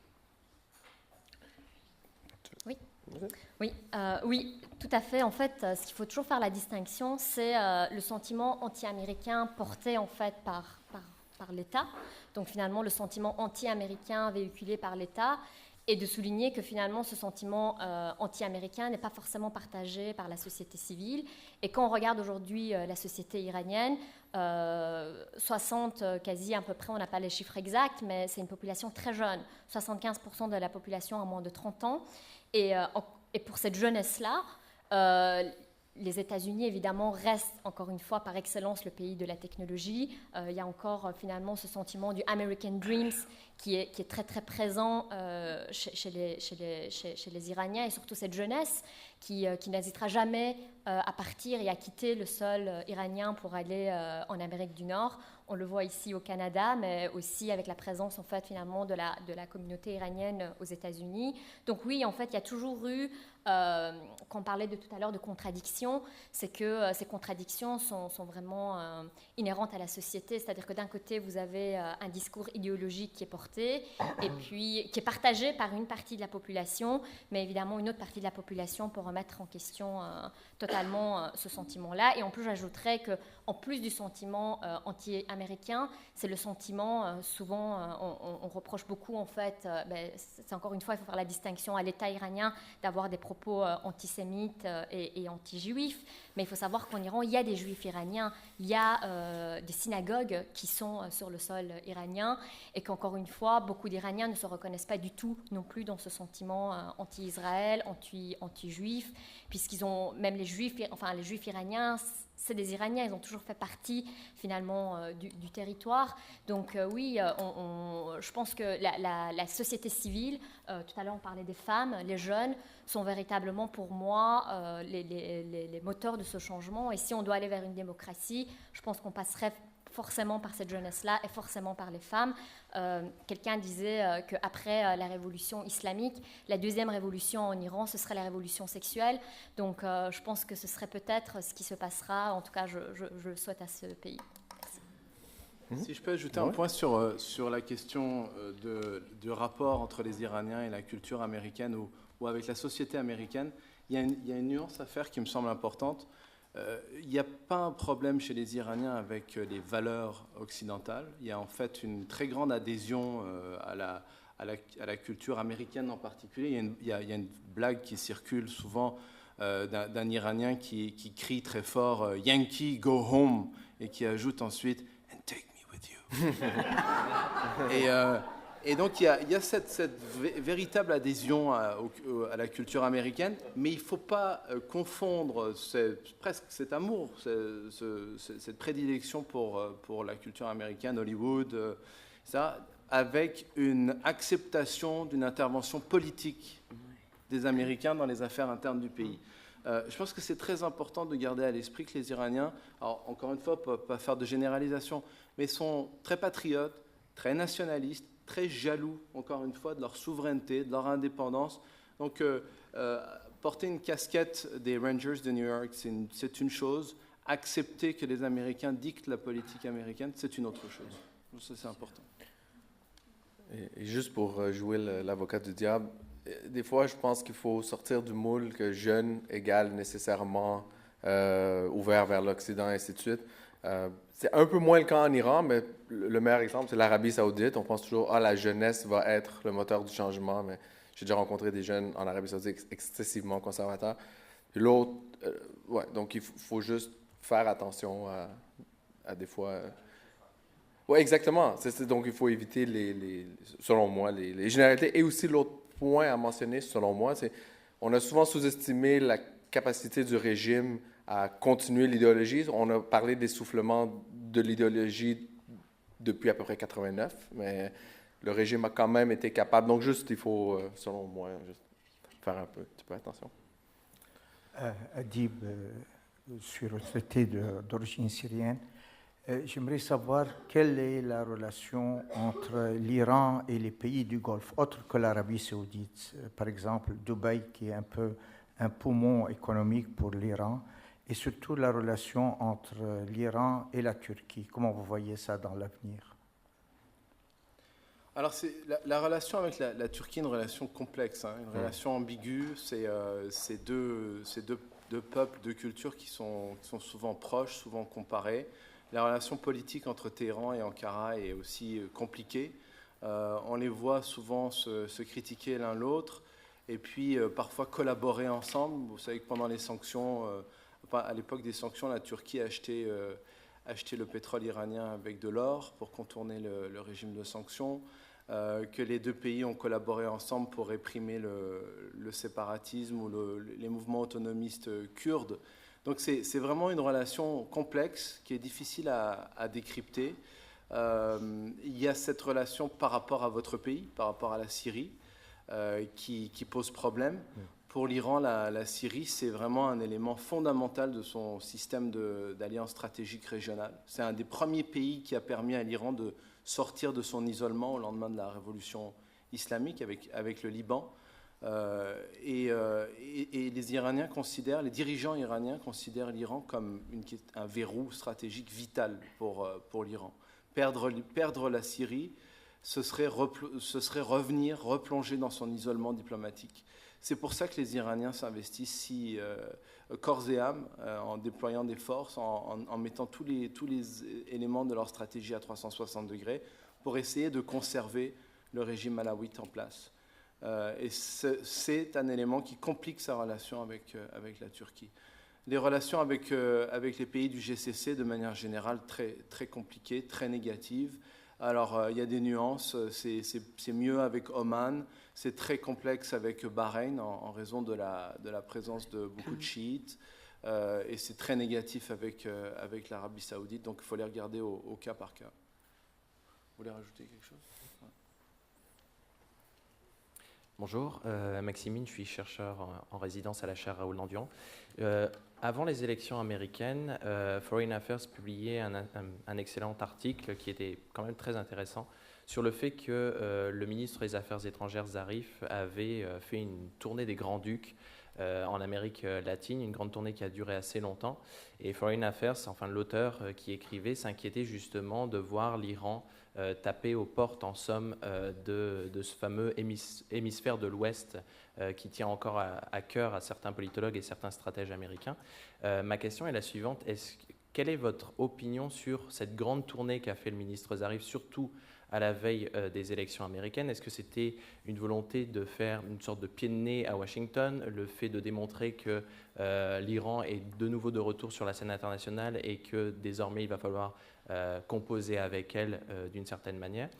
Oui, tout à fait. En fait, ce qu'il faut toujours faire la distinction, c'est le sentiment anti-américain porté en fait par l'État. Donc finalement, le sentiment anti-américain véhiculé par l'État, et de souligner que finalement, ce sentiment anti-américain n'est pas forcément partagé par la société civile. Et quand on regarde aujourd'hui la société iranienne, 60, quasi à peu près, on n'a pas les chiffres exacts, mais c'est une population très jeune. 75% de la population a moins de 30 ans. Et pour cette jeunesse-là, les États-Unis, évidemment, restent, encore une fois, par excellence, le pays de la technologie. Il y a encore, finalement, ce sentiment du American Dreams qui est très, très présent chez les Iraniens, et surtout cette jeunesse qui n'hésitera jamais à partir et à quitter le sol iranien pour aller en Amérique du Nord. On le voit ici au Canada, mais aussi avec la présence, en fait, finalement, de la communauté iranienne aux États-Unis. Donc oui, en fait, il y a toujours eu, quand on parlait de tout à l'heure de contradictions, c'est que ces contradictions sont vraiment inhérentes à la société. C'est-à-dire que d'un côté, vous avez un discours idéologique qui est porté, et puis qui est partagé par une partie de la population, mais évidemment, une autre partie de la population pour remettre en question totalement ce sentiment-là. Et en plus, j'ajouterais qu'en plus du sentiment anti-américain, c'est le sentiment, souvent, on reproche beaucoup, en fait, c'est encore une fois, il faut faire la distinction à l'État iranien d'avoir des propos antisémites et anti-juifs, mais il faut savoir qu'en Iran, il y a des juifs iraniens, il y a des synagogues qui sont sur le sol iranien, et qu'encore une fois, beaucoup d'Iraniens ne se reconnaissent pas du tout non plus dans ce sentiment anti-Israël, anti-juif, puisqu'ils ont, même les juifs iraniens, c'est des Iraniens, ils ont toujours fait partie finalement du territoire. Donc oui, je pense que la société civile, tout à l'heure on parlait des femmes, les jeunes, sont véritablement pour moi les moteurs de ce changement. Et si on doit aller vers une démocratie, je pense qu'on passerait forcément par cette jeunesse-là et forcément par les femmes. Quelqu'un disait qu'après la révolution islamique, la deuxième révolution en Iran, ce serait la révolution sexuelle. Donc je pense que ce serait peut-être ce qui se passera, en tout cas je le souhaite à ce pays. Merci. Si je peux ajouter un point sur la question du rapport entre les Iraniens et la culture américaine ou avec la société américaine, il y a une nuance à faire qui me semble importante. Il n'y a pas un problème chez les Iraniens avec les valeurs occidentales. Il y a en fait une très grande adhésion à la culture américaine en particulier. Il y a une blague qui circule souvent d'un Iranien qui crie très fort « Yankee, go home » et qui ajoute ensuite « and take me with you ». Et donc il y a cette véritable adhésion à la culture américaine, mais il ne faut pas confondre presque cet amour, cette prédilection pour la culture américaine, Hollywood, ça, avec une acceptation d'une intervention politique des Américains dans les affaires internes du pays. Je pense que c'est très important de garder à l'esprit que les Iraniens, alors encore une fois, pas faire de généralisation, mais sont très patriotes, très nationalistes, très jaloux, encore une fois, de leur souveraineté, de leur indépendance. Donc, porter une casquette des Rangers de New York, c'est une chose. accepter que les Américains dictent la politique américaine, c'est une autre chose. Ça, c'est important. Et juste pour jouer l'avocat du diable, des fois, je pense qu'il faut sortir du moule que jeune égale nécessairement ouvert vers l'Occident, et ainsi de suite. C'est un peu moins le cas en Iran, mais le meilleur exemple, c'est l'Arabie saoudite. On pense toujours, la jeunesse va être le moteur du changement, mais j'ai déjà rencontré des jeunes en Arabie saoudite excessivement conservateurs. Puis l'autre, donc il faut juste faire attention à des fois... Oui, exactement. Donc il faut éviter, selon moi, les généralités. Et aussi l'autre point à mentionner, selon moi, c'est on a souvent sous-estimé la capacité du régime à continuer l'idéologie. On a parlé d'essoufflement de l'idéologie depuis à peu près 89, mais le régime a quand même été capable. Donc juste, il faut, selon moi, juste faire un petit peu attention. Adib, sur le traité d'origine syrienne, j'aimerais savoir quelle est la relation entre l'Iran et les pays du Golfe, autres que l'Arabie saoudite. Par exemple, Dubaï, qui est un peu un poumon économique pour l'Iran, et surtout la relation entre l'Iran et la Turquie. Comment vous voyez ça dans l'avenir? Alors, la relation avec la Turquie est une relation complexe, une relation ambiguë. C'est deux peuples, deux cultures qui sont souvent proches, souvent comparées. La relation politique entre Téhéran et Ankara est aussi compliquée. On les voit souvent se critiquer l'un l'autre et puis parfois collaborer ensemble. Vous savez que pendant les sanctions, à l'époque des sanctions, la Turquie a acheté le pétrole iranien avec de l'or pour contourner le régime de sanctions. Que les deux pays ont collaboré ensemble pour réprimer le séparatisme ou les mouvements autonomistes kurdes. Donc c'est vraiment une relation complexe qui est difficile à décrypter. Il y a cette relation par rapport à votre pays, par rapport à la Syrie, qui pose problème. Pour l'Iran, la Syrie, c'est vraiment un élément fondamental de son système d'alliance stratégique régionale. C'est un des premiers pays qui a permis à l'Iran de sortir de son isolement au lendemain de la révolution islamique avec le Liban. Et les Iraniens les dirigeants iraniens considèrent l'Iran comme un verrou stratégique vital pour l'Iran. Perdre la Syrie, ce serait replonger dans son isolement diplomatique. C'est pour ça que les Iraniens s'investissent si corps et âme en déployant des forces, en mettant tous les éléments de leur stratégie à 360 degrés pour essayer de conserver le régime alawite en place. Et c'est un élément qui complique sa relation avec la Turquie. Les relations avec les pays du GCC, de manière générale, très, très compliquées, très négatives. Alors, il y a des nuances. C'est mieux avec Oman. C'est très complexe avec Bahreïn en raison de la présence de beaucoup de chiites. Et c'est très négatif avec l'Arabie saoudite. Donc, il faut les regarder au cas par cas. Vous voulez rajouter quelque chose ? Bonjour, Maximine, je suis chercheur en résidence à la chaire Raoul Dandurand. Avant les élections américaines, Foreign Affairs publiait un excellent article qui était quand même très intéressant sur le fait que le ministre des Affaires étrangères Zarif avait fait une tournée des Grands-Ducs en Amérique latine, une grande tournée qui a duré assez longtemps. Et Foreign Affairs, enfin l'auteur qui écrivait, s'inquiétait justement de voir l'Iran taper aux portes, en somme, de ce fameux hémisphère de l'Ouest qui tient encore à cœur à certains politologues et certains stratèges américains. Ma question est la suivante. Quelle est votre opinion sur cette grande tournée qu'a fait le ministre Zarif, surtout à la veille des élections américaines? Est-ce que c'était une volonté de faire une sorte de pied de nez à Washington, le fait de démontrer que l'Iran est de nouveau de retour sur la scène internationale et que désormais il va falloir composer avec elle d'une certaine manière?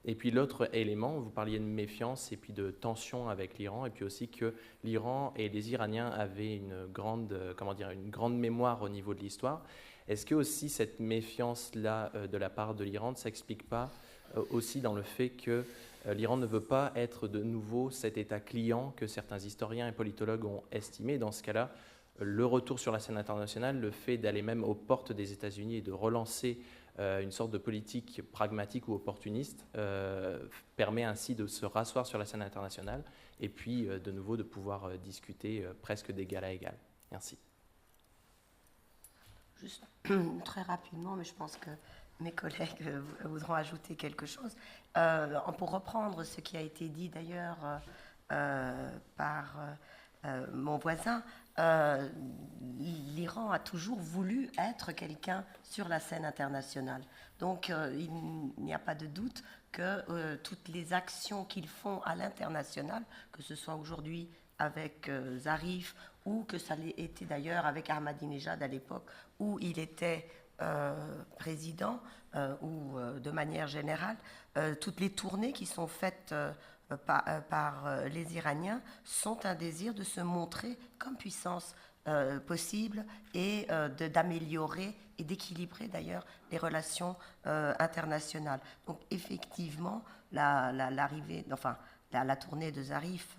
Et puis l'autre élément, vous parliez de méfiance et puis de tension avec l'Iran, et puis aussi que l'Iran et les Iraniens avaient une grande mémoire au niveau de l'histoire. Est-ce que aussi cette méfiance-là de la part de l'Iran ne s'explique pas aussi dans le fait que l'Iran ne veut pas être de nouveau cet État client que certains historiens et politologues ont estimé? Dans ce cas-là, le retour sur la scène internationale, le fait d'aller même aux portes des États-Unis et de relancer une sorte de politique pragmatique ou opportuniste permet ainsi de se rasseoir sur la scène internationale et puis de nouveau de pouvoir discuter presque d'égal à égal. Merci. Juste très rapidement, mais je pense que mes collègues voudront ajouter quelque chose. Pour reprendre ce qui a été dit d'ailleurs par mon voisin, l'Iran a toujours voulu être quelqu'un sur la scène internationale. Donc il n'y a pas de doute que toutes les actions qu'ils font à l'international, que ce soit aujourd'hui avec Zarif ou que ça l'ait été d'ailleurs avec Ahmadinejad à l'époque où il était président ou de manière générale, toutes les tournées qui sont faites par les Iraniens sont un désir de se montrer comme puissance possible et d'améliorer et d'équilibrer d'ailleurs les relations internationales. Donc effectivement, l'arrivée, enfin la tournée de Zarif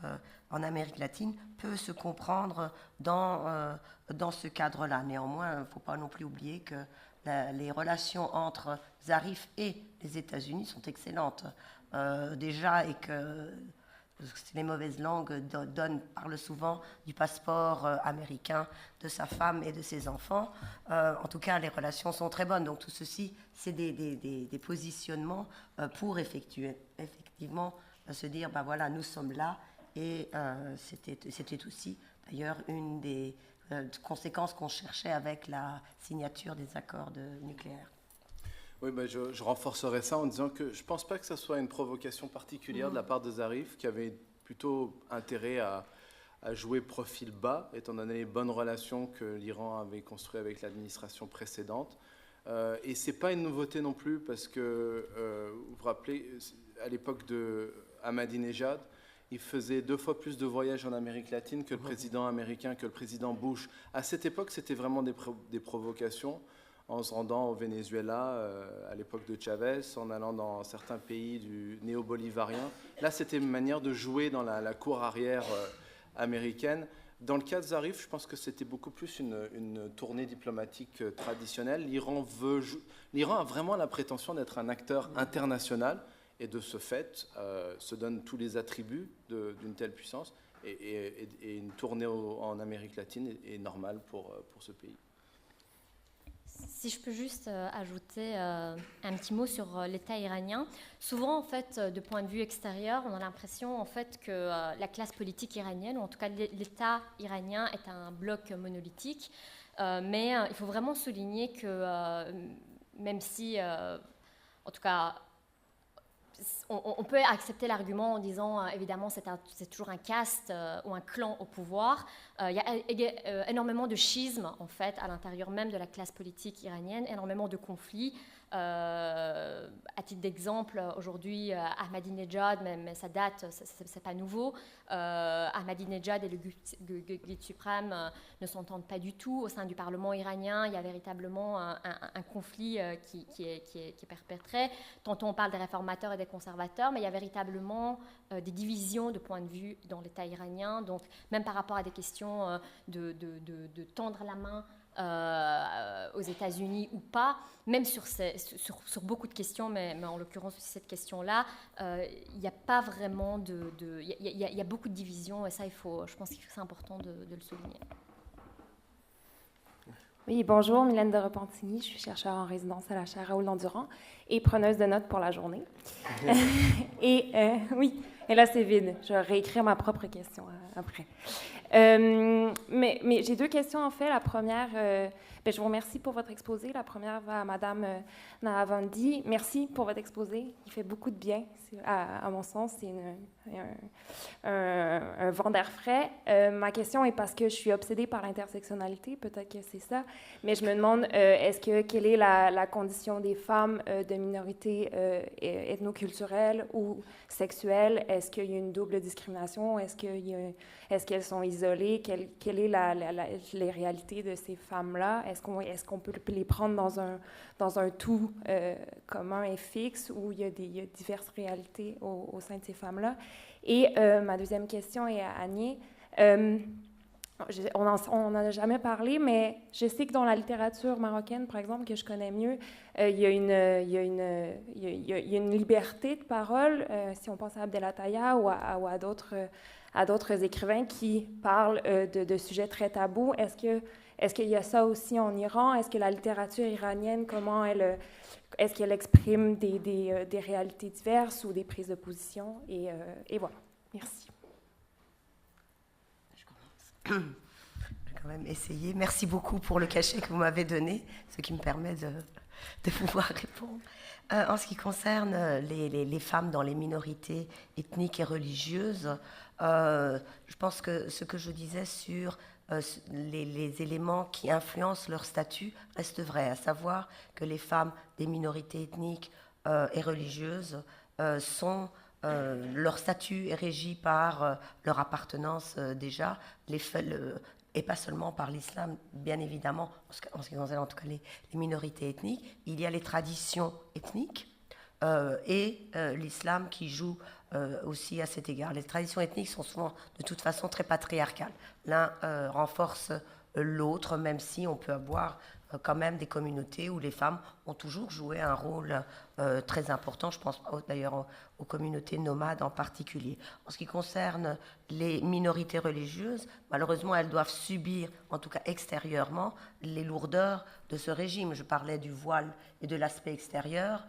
en Amérique latine peut se comprendre dans ce cadre-là. Néanmoins, il ne faut pas non plus oublier que les relations entre Zarif et les États-Unis sont excellentes déjà, et que les mauvaises langues parlent souvent du passeport américain de sa femme et de ses enfants. En tout cas, les relations sont très bonnes. Donc tout ceci, c'est des positionnements pour effectivement se dire, ben voilà, nous sommes là. Et c'était aussi d'ailleurs une des conséquences qu'on cherchait avec la signature des accords nucléaires. Oui, ben je renforcerai ça en disant que je ne pense pas que ce soit une provocation particulière de la part de Zarif, qui avait plutôt intérêt à jouer profil bas, étant donné les bonnes relations que l'Iran avait construites avec l'administration précédente. Et ce n'est pas une nouveauté non plus, parce que, vous vous rappelez, à l'époque de Ahmadinejad, il faisait 2 fois plus de voyages en Amérique latine que le président américain, que le président Bush. À cette époque, c'était vraiment des provocations, en se rendant au Venezuela à l'époque de Chavez, en allant dans certains pays du néo-bolivarien. Là, c'était une manière de jouer dans la cour arrière américaine. Dans le cas de Zarif, je pense que c'était beaucoup plus une tournée diplomatique traditionnelle. L'Iran a vraiment la prétention d'être un acteur international, et de ce fait se donne tous les attributs d'une telle puissance. Et une tournée en Amérique latine est normale pour ce pays. Si je peux juste ajouter un petit mot sur l'État iranien. Souvent, en fait, de point de vue extérieur, on a l'impression en fait que la classe politique iranienne, ou en tout cas l'État iranien, est un bloc monolithique. Mais il faut vraiment souligner que même si, en tout cas, on peut accepter l'argument en disant, évidemment, c'est toujours un caste ou un clan au pouvoir. Il y a énormément de schismes, en fait, à l'intérieur même de la classe politique iranienne, énormément de conflits. À titre d'exemple, aujourd'hui, Ahmadinejad, mais ça date, c'est pas nouveau. Ahmadinejad et le guide suprême ne s'entendent pas du tout. Au sein du Parlement iranien, il y a véritablement un conflit qui est perpétré. Tantôt on parle des réformateurs et des conservateurs, mais il y a véritablement des divisions de point de vue dans l'État iranien. Donc, même par rapport à des questions de tendre la main aux États-Unis ou pas, même sur beaucoup de questions, mais en l'occurrence aussi cette question-là, il n'y a pas vraiment il y a beaucoup de divisions, et ça, je pense que c'est important de le souligner. Oui, bonjour, Mylène de Repentigny, je suis chercheure en résidence à la chaire Raoul Dandurand et preneuse de notes pour la journée. Oui, et là c'est vide, je vais réécrire ma propre question après. Mais j'ai 2 questions en fait. La première, je vous remercie pour votre exposé. La première va à Madame Nahavandi. Merci pour votre exposé, il fait beaucoup de bien, à mon sens, c'est un vent d'air frais. Ma question est parce que je suis obsédée par l'intersectionnalité, peut-être que c'est ça, mais je me demande, quelle est la condition des femmes de minorités ethnoculturelles ou sexuelles? Est-ce qu'il y a une double discrimination? Est-ce qu'elles sont isolées? Quelle est les réalités de ces femmes-là? Est-ce qu'on peut les prendre dans un tout commun et fixe, où il y a diverses réalités au sein de ces femmes-là? Et ma deuxième question est à Agnès. On n'en a jamais parlé, mais je sais que dans la littérature marocaine, par exemple, que je connais mieux, il y a une liberté de parole, si on pense à Abdelataya ou à d'autres à d'autres écrivains qui parlent de sujets très tabous. Est-ce qu'il y a ça aussi en Iran? Est-ce que la littérature iranienne, est-ce qu'elle exprime des réalités diverses ou des prises de position? Et voilà. Merci. Je commence. Je vais quand même essayer. Merci beaucoup pour le cachet que vous m'avez donné, ce qui me permet de pouvoir répondre. En ce qui concerne les femmes dans les minorités ethniques et religieuses, je pense que ce que je disais sur les éléments qui influencent leur statut reste vrai, à savoir que les femmes des minorités ethniques et religieuses leur statut est régi par leur appartenance déjà, et pas seulement par l'islam, bien évidemment, en ce qui concerne en tout cas les minorités ethniques. Il y a les traditions ethniques et l'islam qui joue aussi à cet égard. Les traditions ethniques sont souvent de toute façon très patriarcales. L'un renforce l'autre, même si on peut avoir quand même des communautés où les femmes ont toujours joué un rôle très important. Je pense d'ailleurs aux communautés nomades en particulier. En ce qui concerne les minorités religieuses, malheureusement, elles doivent subir, en tout cas extérieurement, les lourdeurs de ce régime. Je parlais du voile et de l'aspect extérieur.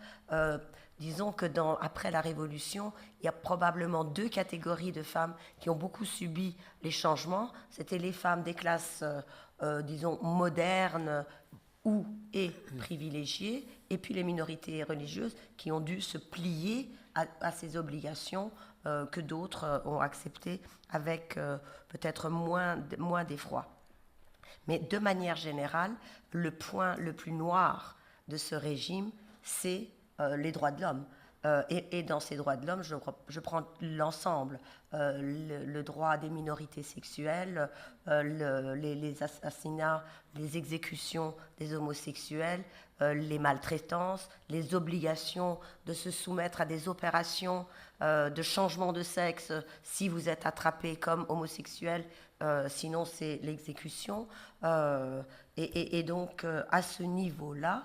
Disons que après la Révolution, il y a probablement 2 catégories de femmes qui ont beaucoup subi les changements. C'était les femmes des classes, disons, modernes et privilégiées, et puis les minorités religieuses qui ont dû se plier à ces obligations que d'autres ont acceptées avec peut-être moins d'effroi. Mais de manière générale, le point le plus noir de ce régime, c'est les droits de l'homme. Et dans ces droits de l'homme, je prends l'ensemble, le droit des minorités sexuelles, les assassinats, les exécutions des homosexuels, les maltraitances, les obligations de se soumettre à des opérations de changement de sexe si vous êtes attrapé comme homosexuel, sinon c'est l'exécution. Et donc, à ce niveau-là,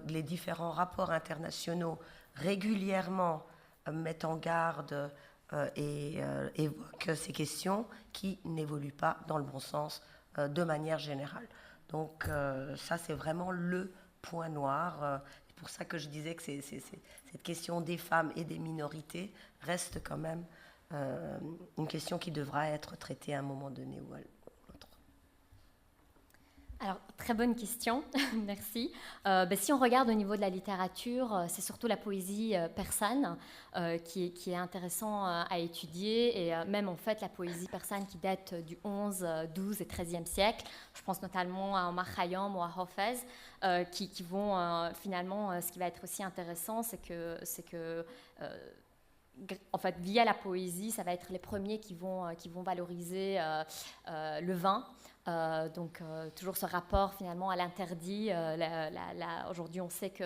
les différents rapports internationaux régulièrement mettent en garde et évoquent ces questions qui n'évoluent pas dans le bon sens de manière générale. Donc ça, c'est vraiment le point noir. C'est pour ça que je disais que cette question des femmes et des minorités reste quand même une question qui devra être traitée à un moment donné ou à l'autre. Alors, très bonne question, merci. Si on regarde au niveau de la littérature, c'est surtout la poésie persane qui est intéressant à étudier, et même en fait la poésie persane qui date du 11, 12 et 13e siècle. Je pense notamment à Omar Khayyam ou à Hafez, qui vont finalement, ce qui va être aussi intéressant, c'est que en fait, via la poésie, ça va être les premiers qui vont valoriser le vin. Donc toujours ce rapport finalement à l'interdit. Aujourd'hui, on sait qu'il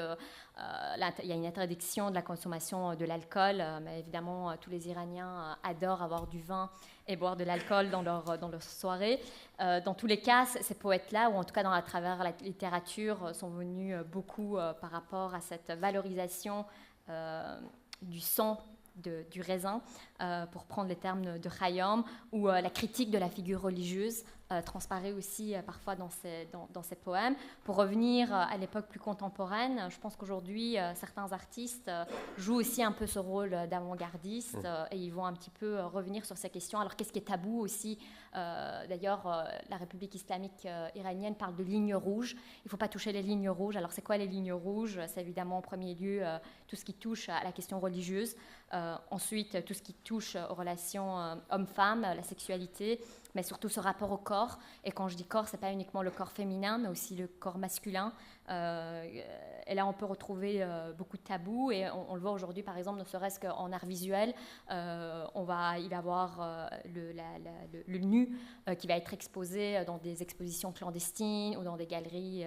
y a une interdiction de la consommation de l'alcool, mais évidemment, tous les Iraniens adorent avoir du vin et boire de l'alcool dans leur soirée. Dans tous les cas, ces poètes-là, ou en tout cas à travers la littérature, sont venus beaucoup par rapport à cette valorisation du sang, du raisin, pour prendre les termes de Khayyam, ou la critique de la figure religieuse transparaît aussi parfois dans ces poèmes. Pour revenir à l'époque plus contemporaine, je pense qu'aujourd'hui, certains artistes jouent aussi un peu ce rôle d'avant-gardiste et ils vont un petit peu revenir sur ces questions. Alors, qu'est-ce qui est tabou aussi? D'ailleurs, la République islamique iranienne parle de lignes rouges. Il ne faut pas toucher les lignes rouges. Alors, c'est quoi les lignes rouges? C'est évidemment en premier lieu tout ce qui touche à la question religieuse. Ensuite, tout ce qui touche aux relations hommes-femmes, la sexualité, mais surtout ce rapport au corps. Et quand je dis corps, ce n'est pas uniquement le corps féminin, mais aussi le corps masculin. Et là, on peut retrouver beaucoup de tabous. Et on le voit aujourd'hui, par exemple, ne serait-ce qu'en art visuel, il va y avoir le nu qui va être exposé dans des expositions clandestines ou dans des galeries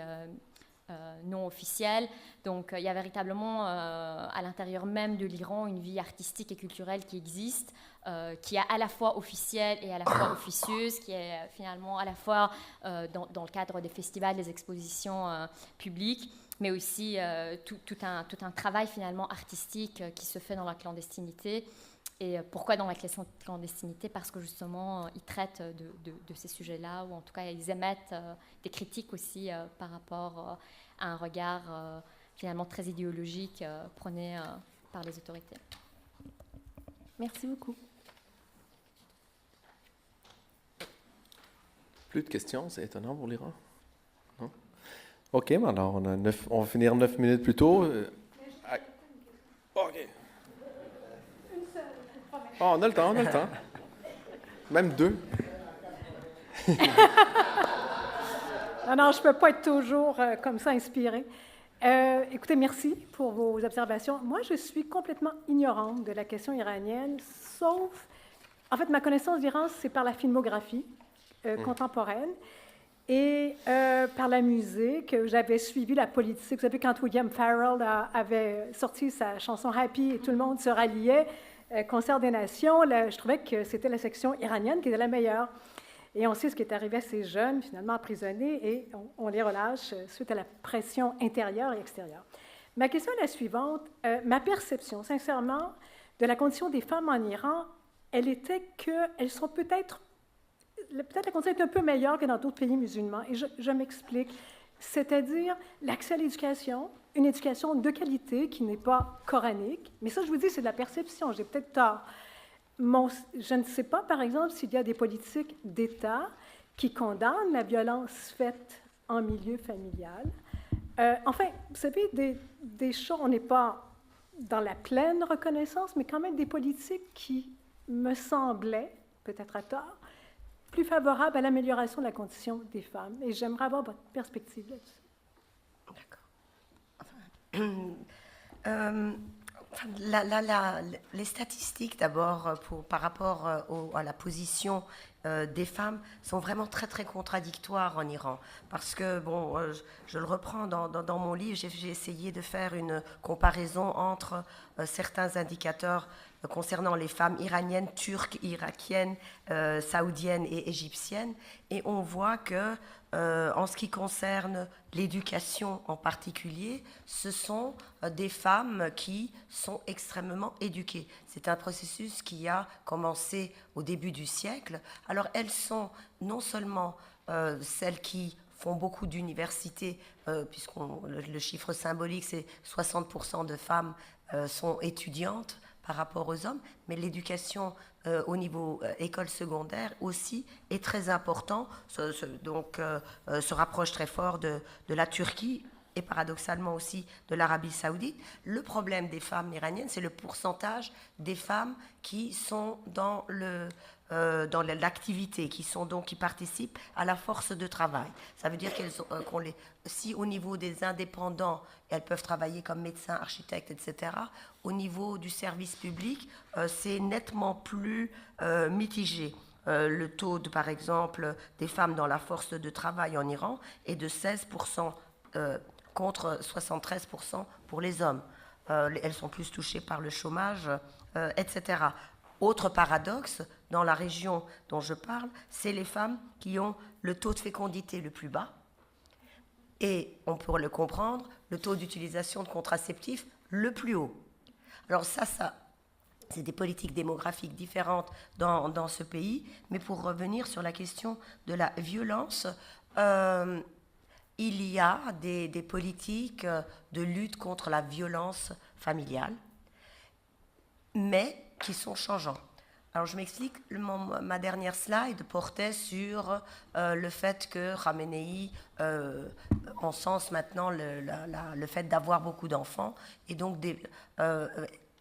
non officielle. Donc il y a véritablement à l'intérieur même de l'Iran une vie artistique et culturelle qui existe, qui est à la fois officielle et à la fois officieuse, qui est finalement à la fois dans le cadre des festivals, des expositions publiques, mais aussi tout un travail finalement artistique qui se fait dans la clandestinité. Et pourquoi dans la clandestinité? Parce que justement, ils traitent de ces sujets-là, ou en tout cas, ils émettent des critiques aussi par rapport à un regard finalement très idéologique prôné par les autorités. Merci beaucoup. Plus de questions, c'est étonnant pour l'Iran. Non? OK, alors on va finir 9 minutes plus tôt. OK. Oh, on a le temps, Même 2. Non, je ne peux pas être toujours comme ça inspirée. Écoutez, merci pour vos observations. Moi, je suis complètement ignorante de la question iranienne, sauf... En fait, ma connaissance d'Iran, c'est par la filmographie contemporaine et par la musique. J'avais suivi la politique. Vous savez, quand William Farrell avait sorti sa chanson « Happy » et tout le monde se ralliait, Concert des Nations, je trouvais que c'était la section iranienne qui était la meilleure. Et on sait ce qui est arrivé à ces jeunes, finalement emprisonnés, et on les relâche suite à la pression intérieure et extérieure. Ma question est la suivante. Ma perception, sincèrement, de la condition des femmes en Iran, elle était qu'elles sont peut-être la condition est un peu meilleure que dans d'autres pays musulmans, et je m'explique. C'est-à-dire l'accès à l'éducation, une éducation de qualité qui n'est pas coranique. Mais ça, je vous dis, c'est de la perception. J'ai peut-être tort. Je ne sais pas, par exemple, s'il y a des politiques d'État qui condamnent la violence faite en milieu familial. Enfin, vous savez, des choses, on n'est pas dans la pleine reconnaissance, mais quand même des politiques qui me semblaient, peut-être à tort, plus favorables à l'amélioration de la condition des femmes. Et j'aimerais avoir votre perspective là-dessus. D'accord. Les statistiques, d'abord, par rapport à la position des femmes, sont vraiment très, très contradictoires en Iran. Parce que, bon, je le reprends dans mon livre, j'ai essayé de faire une comparaison entre certains indicateurs concernant les femmes iraniennes, turques, irakiennes, saoudiennes et égyptiennes. Et on voit que, en ce qui concerne l'éducation en particulier, ce sont des femmes qui sont extrêmement éduquées. C'est un processus qui a commencé au début du siècle. Alors elles sont non seulement celles qui font beaucoup d'universités, puisque le chiffre symbolique, c'est 60% de femmes sont étudiantes par rapport aux hommes, mais l'éducation au niveau école secondaire aussi est très important, se rapproche très fort de la Turquie et paradoxalement aussi de l'Arabie saoudite. Le problème des femmes iraniennes, c'est le pourcentage des femmes qui sont dans l'activité, qui participent à la force de travail. Ça veut dire si au niveau des indépendants, elles peuvent travailler comme médecins, architectes, etc., au niveau du service public, c'est nettement plus mitigé. Le taux, par exemple, des femmes dans la force de travail en Iran est de 16% contre 73% pour les hommes. Elles sont plus touchées par le chômage, etc. Autre paradoxe, dans la région dont je parle, c'est les femmes qui ont le taux de fécondité le plus bas et, on peut le comprendre, le taux d'utilisation de contraceptifs le plus haut. Alors ça c'est des politiques démographiques différentes dans ce pays, mais pour revenir sur la question de la violence, il y a des politiques de lutte contre la violence familiale, mais qui sont changeants. Alors je m'explique, ma dernière slide portait sur le fait que Khamenei encense maintenant le fait d'avoir beaucoup d'enfants. Et donc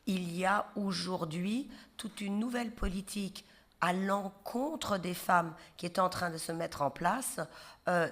il y a aujourd'hui toute une nouvelle politique à l'encontre des femmes qui est en train de se mettre en place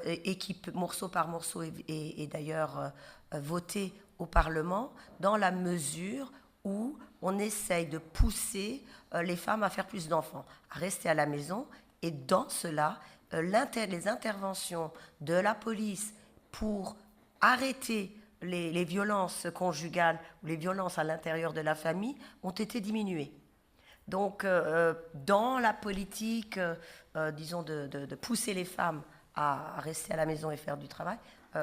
et qui, morceau par morceau, est d'ailleurs votée au Parlement, dans la mesure où on essaye de pousser les femmes à faire plus d'enfants, à rester à la maison. Et dans cela, les interventions de la police pour arrêter les violences conjugales ou les violences à l'intérieur de la famille ont été diminuées. Donc, dans la politique, disons, de pousser les femmes à rester à la maison et faire du travail.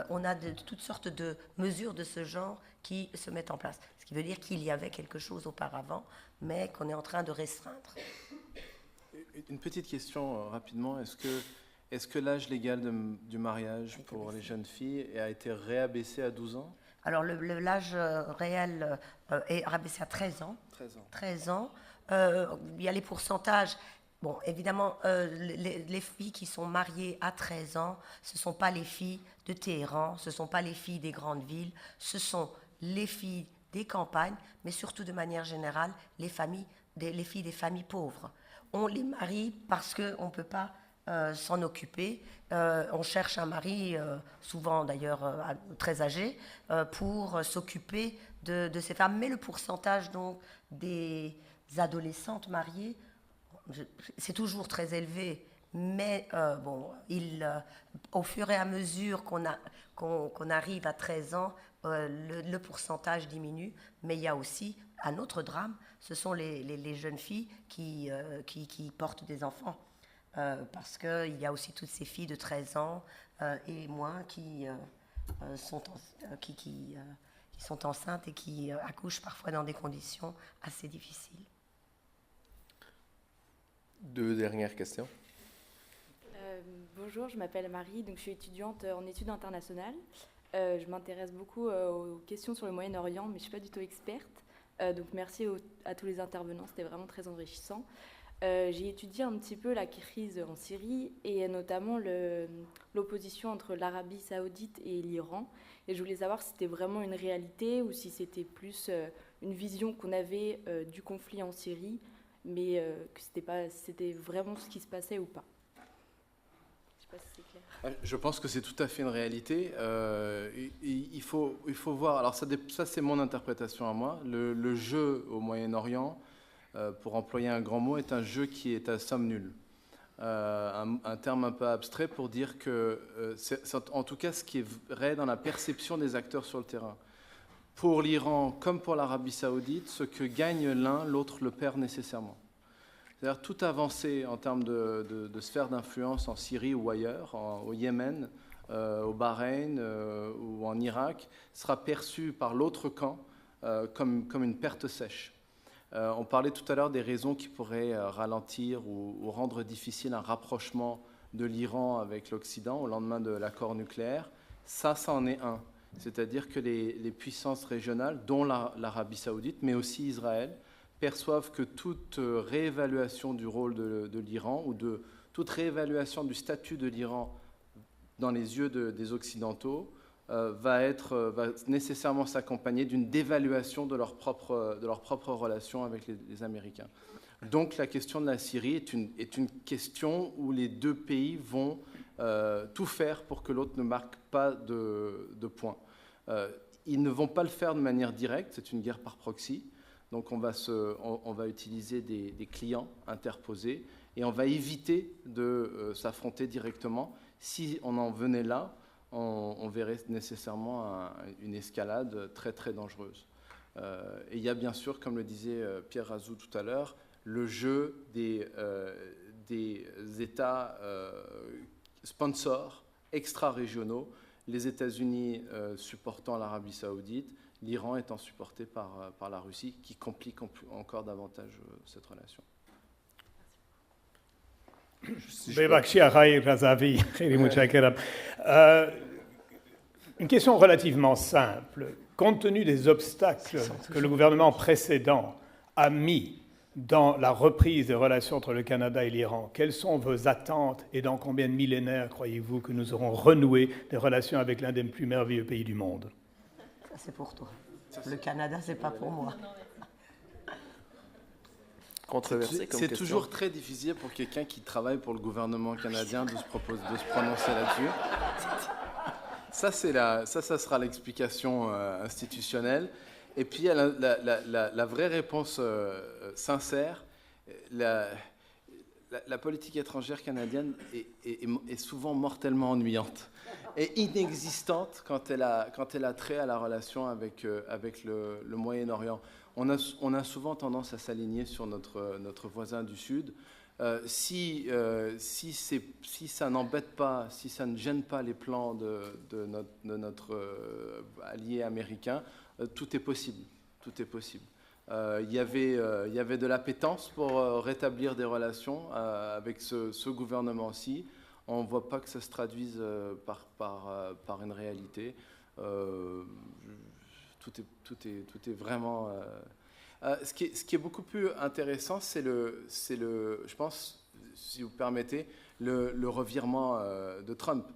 On a toutes sortes de mesures de ce genre qui se mettent en place. Ce qui veut dire qu'il y avait quelque chose auparavant, mais qu'on est en train de restreindre. Une petite question rapidement. Est-ce que l'âge légal du mariage pour les jeunes filles a été réabaissé à 12 ans? Alors l'âge réel est rabaissé à 13 ans. 13 ans. Il y a les pourcentages. Bon, évidemment, les filles qui sont mariées à 13 ans, ce ne sont pas les filles de Téhéran, ce ne sont pas les filles des grandes villes, ce sont les filles des campagnes, mais surtout de manière générale, les filles des familles pauvres. On les marie parce qu'on ne peut pas s'en occuper. On cherche un mari, souvent d'ailleurs très âgé, pour s'occuper de ces femmes. Mais le pourcentage donc, des adolescentes mariées, c'est toujours très élevé, mais au fur et à mesure qu'on arrive à 13 ans, le pourcentage diminue. Mais il y a aussi un autre drame, ce sont les jeunes filles qui portent des enfants. Parce qu'il y a aussi toutes ces filles de 13 ans et moins qui sont enceintes et qui accouchent parfois dans des conditions assez difficiles. 2 dernières questions. Bonjour, je m'appelle Marie, donc je suis étudiante en études internationales. Je m'intéresse beaucoup aux questions sur le Moyen-Orient, mais je ne suis pas du tout experte. Donc merci à tous les intervenants, c'était vraiment très enrichissant. J'ai étudié un petit peu la crise en Syrie et notamment l'opposition entre l'Arabie saoudite et l'Iran. Et je voulais savoir si c'était vraiment une réalité ou si c'était plus une vision qu'on avait du conflit en Syrie, mais que c'était vraiment ce qui se passait ou pas. Je ne sais pas si c'est clair. Je pense que c'est tout à fait une réalité. Il faut voir, alors ça c'est mon interprétation à moi, le jeu au Moyen-Orient, pour employer un grand mot, est un jeu qui est à somme nulle. Un terme un peu abstrait pour dire que c'est en tout cas ce qui est vrai dans la perception des acteurs sur le terrain. Pour l'Iran comme pour l'Arabie saoudite, ce que gagne l'un, l'autre le perd nécessairement. C'est-à-dire toute avancée en termes de sphère d'influence en Syrie ou ailleurs, au Yémen, au Bahreïn ou en Irak, sera perçue par l'autre camp comme une perte sèche. On parlait tout à l'heure des raisons qui pourraient ralentir ou rendre difficile un rapprochement de l'Iran avec l'Occident au lendemain de l'accord nucléaire. Ça en est un. C'est-à-dire que les puissances régionales, dont l'Arabie saoudite, mais aussi Israël, perçoivent que toute réévaluation du rôle de l'Iran ou toute réévaluation du statut de l'Iran dans les yeux des Occidentaux va nécessairement s'accompagner d'une dévaluation de leur propre relation avec les Américains. Donc la question de la Syrie est une question où les deux pays vont tout faire pour que l'autre ne marque pas de point. Ils ne vont pas le faire de manière directe, c'est une guerre par proxy. Donc on va utiliser des clients interposés et on va éviter de s'affronter directement. Si on en venait là, on verrait nécessairement une escalade très très dangereuse. Et il y a bien sûr, comme le disait Pierre Razou tout à l'heure, le jeu des États sponsors extra-régionaux, les États-Unis supportant l'Arabie saoudite, l'Iran étant supporté par la Russie, qui complique encore davantage cette relation. Une question relativement simple. Compte tenu des obstacles que le gouvernement précédent a mis dans la reprise des relations entre le Canada et l'Iran, quelles sont vos attentes et dans combien de millénaires croyez-vous que nous aurons renoué des relations avec l'un des plus merveilleux pays du monde? Ça, c'est pour toi. Le Canada, c'est pas pour moi. C'est toujours très difficile pour quelqu'un qui travaille pour le gouvernement canadien de se prononcer là-dessus. Ça sera l'explication institutionnelle. Et puis, il y a la vraie réponse sincère. La politique étrangère canadienne est souvent mortellement ennuyante et inexistante quand elle a trait à la relation avec le Moyen-Orient. On a souvent tendance à s'aligner sur notre voisin du Sud. Si ça n'embête pas, si ça ne gêne pas les plans de notre allié américain, tout est possible. Tout est possible. Il y avait de l'appétence pour rétablir des relations avec ce gouvernement-ci. On ne voit pas que ça se traduise par une réalité. Tout est vraiment... ce qui est beaucoup plus intéressant, c'est je pense, si vous permettez, le revirement de Trump.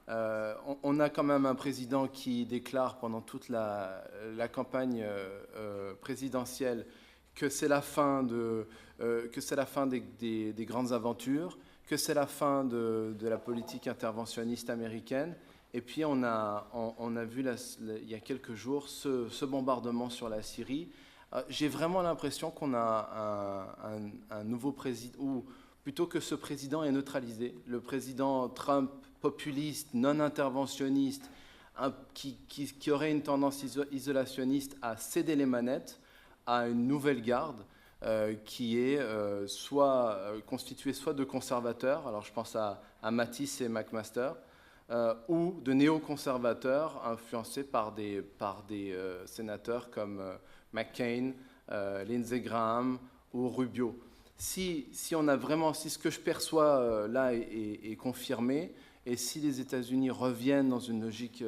On a quand même un président qui déclare pendant toute la campagne présidentielle que c'est la fin des grandes aventures, que c'est la fin de la politique interventionniste américaine. Et puis on a vu il y a quelques jours ce bombardement sur la Syrie. J'ai vraiment l'impression qu'on a un nouveau président, ou plutôt que ce président est neutralisé. Le président Trump, populiste, non interventionniste, qui aurait une tendance isolationniste à céder les manettes à une nouvelle garde qui est constituée soit de conservateurs, alors je pense à Mattis et McMaster, ou de néoconservateurs influencés par des sénateurs comme McCain, Lindsey Graham ou Rubio. Si ce que je perçois là est confirmé, et si les États-Unis reviennent dans une logique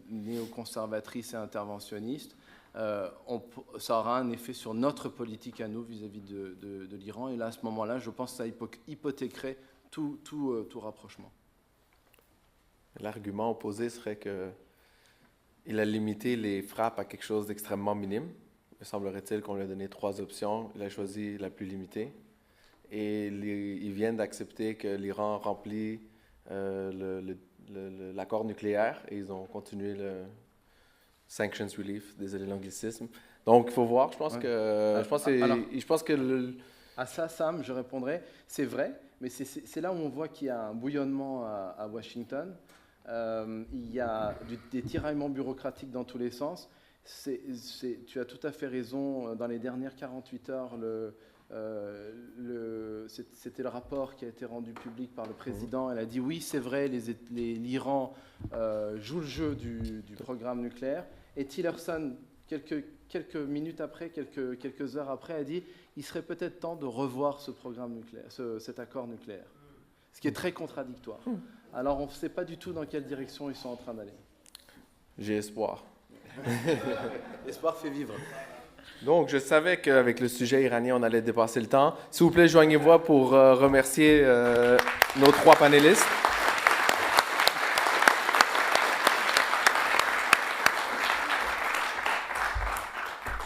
néoconservatrice et interventionniste, ça aura un effet sur notre politique à nous vis-à-vis de l'Iran. Et là, à ce moment-là, je pense que ça hypothéquerait tout rapprochement. L'argument opposé serait qu'il a limité les frappes à quelque chose d'extrêmement minime. Me semblerait-il qu'on lui a donné 3 options. Il a choisi la plus limitée. Et ils viennent d'accepter que l'Iran remplit l'accord nucléaire et ils ont continué le sanctions relief, désolé l'anglicisme. Donc, il faut voir. Je pense que... À ça, Sam, je répondrai. C'est vrai, mais c'est là où on voit qu'il y a un bouillonnement à Washington. Il y a des tiraillements bureaucratiques dans tous les sens. Tu as tout à fait raison. Dans les dernières 48 heures, c'était le rapport qui a été rendu public par le président. Elle a dit oui, c'est vrai, l'Iran joue le jeu du programme nucléaire. Et Tillerson, quelques minutes après, quelques heures après, a dit il serait peut-être temps de revoir ce programme nucléaire, cet accord nucléaire. Ce qui est très contradictoire. Alors on ne sait pas du tout dans quelle direction ils sont en train d'aller. J'ai espoir. L'espoir fait vivre. Donc, je savais qu'avec le sujet iranien, on allait dépasser le temps. S'il vous plaît, joignez-vous pour remercier nos 3 panélistes.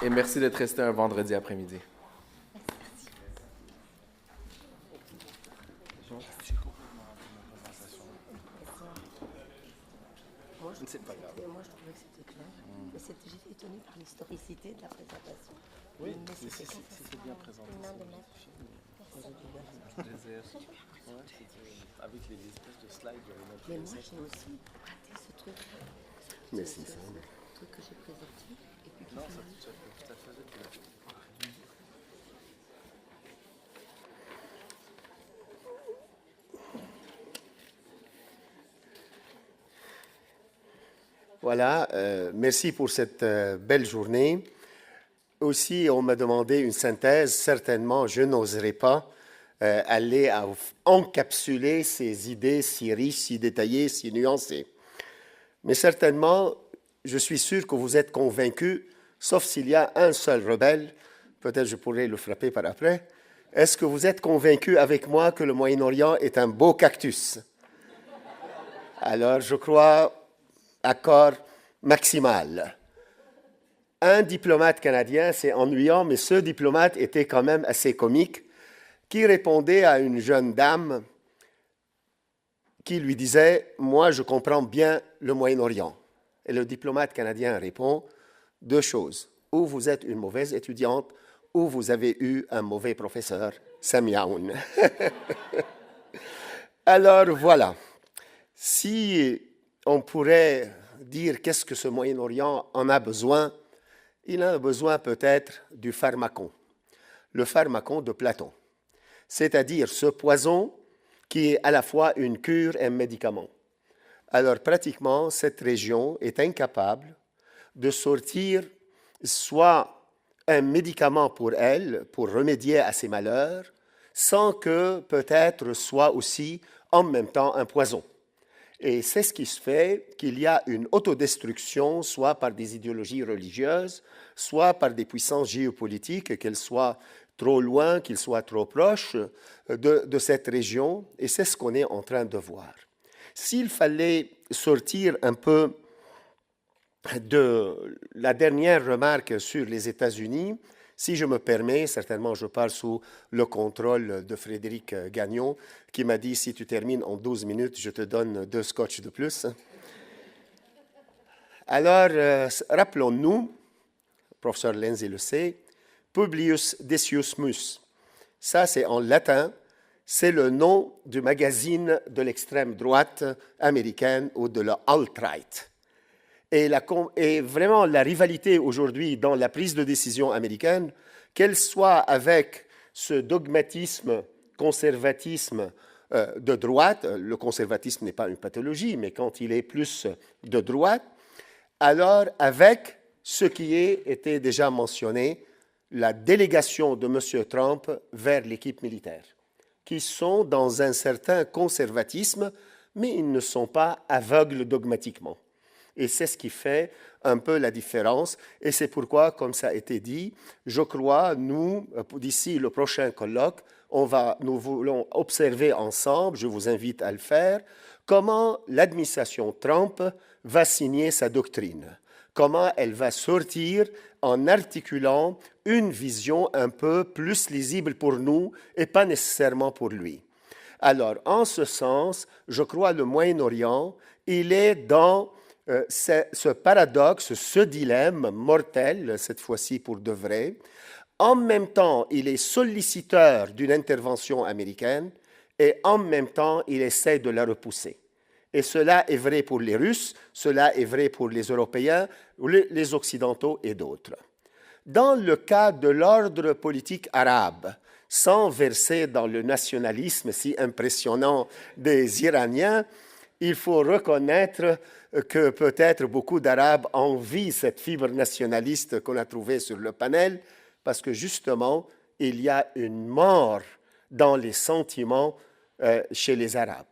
Et merci d'être resté un vendredi après-midi. C'est pas grave. Moi, je trouvais que c'était clair. Mais j'étais étonnée par l'historicité de la présentation. Oui, c'est bien présenté. Avec les espèces de slides, mais moi, j'ai aussi raté ce truc. Mais c'est ça. Le truc que j'ai présenté. Et puis non, ça faisait que... Voilà, merci pour cette belle journée. Aussi, on m'a demandé une synthèse. Certainement, je n'oserais pas aller à encapsuler ces idées si riches, si détaillées, si nuancées. Mais certainement, je suis sûr que vous êtes convaincus, sauf s'il y a un seul rebelle, peut-être je pourrais le frapper par après. Est-ce que vous êtes convaincus avec moi que le Moyen-Orient est un beau cactus? Alors, je crois... accord maximal. Un diplomate canadien, c'est ennuyant, mais ce diplomate était quand même assez comique, qui répondait à une jeune dame qui lui disait « Moi, je comprends bien le Moyen-Orient ». Et le diplomate canadien répond 2 choses. Ou vous êtes une mauvaise étudiante, ou vous avez eu un mauvais professeur, Samyaoun. Alors, voilà. Si... on pourrait dire qu'est-ce que ce Moyen-Orient en a besoin. Il a besoin peut-être du pharmacon, le pharmacon de Platon. c'est-à-dire ce poison qui est à la fois une cure et un médicament. Alors pratiquement, cette région est incapable de sortir soit un médicament pour elle, pour remédier à ses malheurs, sans que peut-être soit aussi en même temps un poison. Et c'est ce qui se fait qu'il y a une autodestruction, soit par des idéologies religieuses, soit par des puissances géopolitiques, qu'elles soient trop loin, qu'elles soient trop proches de cette région. Et c'est ce qu'on est en train de voir. S'il fallait sortir un peu de la dernière remarque sur les États-Unis, si je me permets, certainement je parle sous le contrôle de Frédéric Gagnon, qui m'a dit, si tu termines en 12 minutes, je te donne 2 scotch de plus. Alors, rappelons-nous, le professeur Lenzi le sait, Publius Decius Mus. Ça, c'est en latin, c'est le nom du magazine de l'extrême droite américaine ou de la alt-right. Et vraiment, la rivalité aujourd'hui dans la prise de décision américaine, qu'elle soit avec ce dogmatisme, conservatisme de droite, le conservatisme n'est pas une pathologie, mais quand il est plus de droite, alors avec ce qui était déjà mentionné, la délégation de M. Trump vers l'équipe militaire, qui sont dans un certain conservatisme, mais ils ne sont pas aveugles dogmatiquement. Et c'est ce qui fait un peu la différence. Et c'est pourquoi, comme ça a été dit, je crois, nous, d'ici le prochain colloque, nous voulons observer ensemble, je vous invite à le faire, comment l'administration Trump va signer sa doctrine, comment elle va sortir en articulant une vision un peu plus lisible pour nous et pas nécessairement pour lui. Alors, en ce sens, je crois le Moyen-Orient, il est dans ce paradoxe, ce dilemme mortel, cette fois-ci pour de vrai. En même temps, il est solliciteur d'une intervention américaine et en même temps, il essaie de la repousser. Et cela est vrai pour les Russes, cela est vrai pour les Européens, les Occidentaux et d'autres. Dans le cas de l'ordre politique arabe, sans verser dans le nationalisme si impressionnant des Iraniens, il faut reconnaître que peut-être beaucoup d'Arabes envient cette fibre nationaliste qu'on a trouvée sur le panel, parce que justement, il y a une mort dans les sentiments chez les Arabes.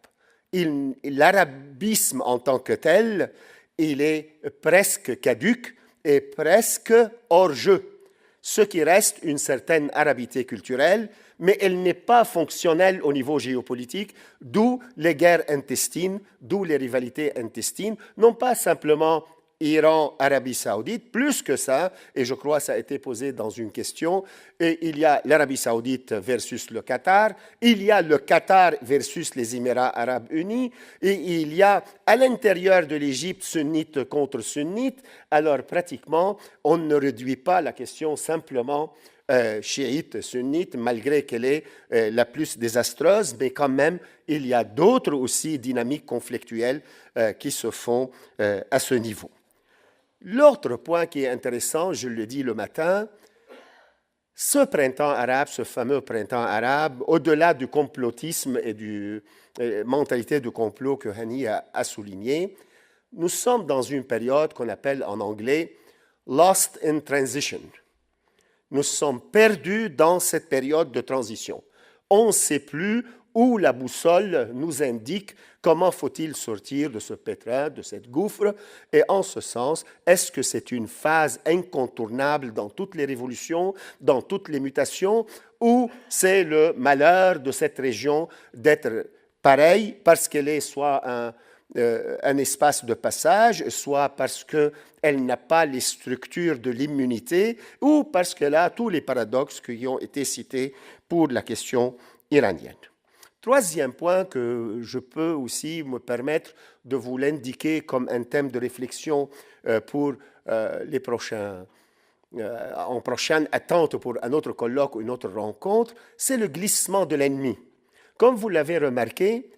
L'arabisme en tant que tel, il est presque caduc et presque hors jeu. Ce qui reste une certaine arabité culturelle, mais elle n'est pas fonctionnelle au niveau géopolitique, d'où les guerres intestines, d'où les rivalités intestines, non pas simplement Iran, Arabie saoudite, plus que ça, et je crois que ça a été posé dans une question, et il y a l'Arabie saoudite versus le Qatar, il y a le Qatar versus les Émirats arabes unis, et il y a à l'intérieur de l'Égypte sunnite contre sunnite, alors pratiquement on ne réduit pas la question simplement chiite, sunnite, malgré qu'elle est la plus désastreuse, mais quand même, il y a d'autres aussi dynamiques conflictuelles qui se font à ce niveau. L'autre point qui est intéressant, je le dis le matin, ce printemps arabe, ce fameux printemps arabe, au-delà du complotisme et de la mentalité de complot que Hani a souligné, nous sommes dans une période qu'on appelle en anglais « lost in transition ». Nous sommes perdus dans cette période de transition. On ne sait plus où la boussole nous indique comment faut-il sortir de ce pétrin, de cette gouffre. Et en ce sens, est-ce que c'est une phase incontournable dans toutes les révolutions, dans toutes les mutations, ou c'est le malheur de cette région d'être pareille parce qu'elle est soit un espace de passage, soit parce qu'elle n'a pas les structures de l'immunité, ou parce qu'elle a tous les paradoxes qui ont été cités pour la question iranienne. Troisième point que je peux aussi me permettre de vous l'indiquer comme un thème de réflexion pour les prochains, en prochaine attente pour un autre colloque ou une autre rencontre, c'est le glissement de l'ennemi. Comme vous l'avez remarqué,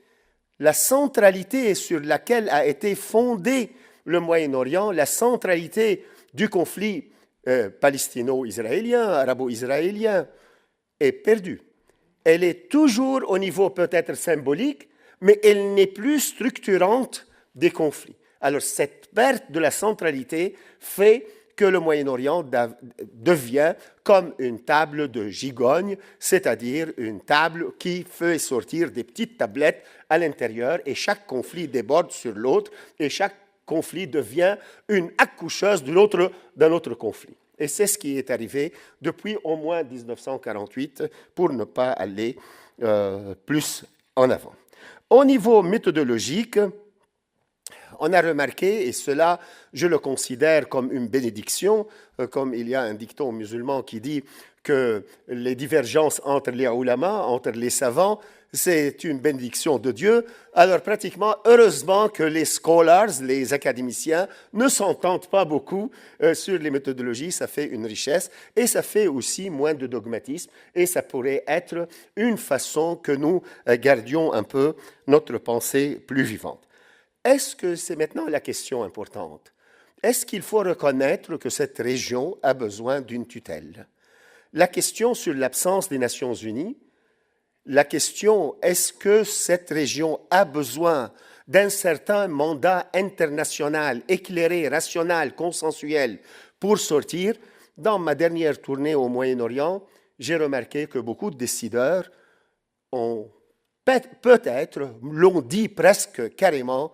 la centralité sur laquelle a été fondé le Moyen-Orient, la centralité du conflit palestino-israélien, arabo-israélien, est perdue. Elle est toujours au niveau peut-être symbolique, mais elle n'est plus structurante des conflits. Alors cette perte de la centralité fait que le Moyen-Orient devient comme une table de gigogne, c'est-à-dire une table qui fait sortir des petites tablettes à l'intérieur et chaque conflit déborde sur l'autre et chaque conflit devient une accoucheuse d'un autre conflit. Et c'est ce qui est arrivé depuis au moins 1948 pour ne pas aller plus en avant. Au niveau méthodologique, on a remarqué, et cela je le considère comme une bénédiction, comme il y a un dicton musulman qui dit que les divergences entre les ulama, entre les savants, c'est une bénédiction de Dieu. Alors pratiquement, heureusement que les scholars, les académiciens, ne s'entendent pas beaucoup sur les méthodologies, ça fait une richesse, et ça fait aussi moins de dogmatisme, et ça pourrait être une façon que nous gardions un peu notre pensée plus vivante. Est-ce que c'est maintenant la question importante? Est-ce qu'il faut reconnaître que cette région a besoin d'une tutelle? La question sur l'absence des Nations Unies, la question est-ce que cette région a besoin d'un certain mandat international éclairé, rationnel, consensuel pour sortir? Dans ma dernière tournée au Moyen-Orient, j'ai remarqué que beaucoup de décideurs ont peut-être, l'ont dit presque carrément,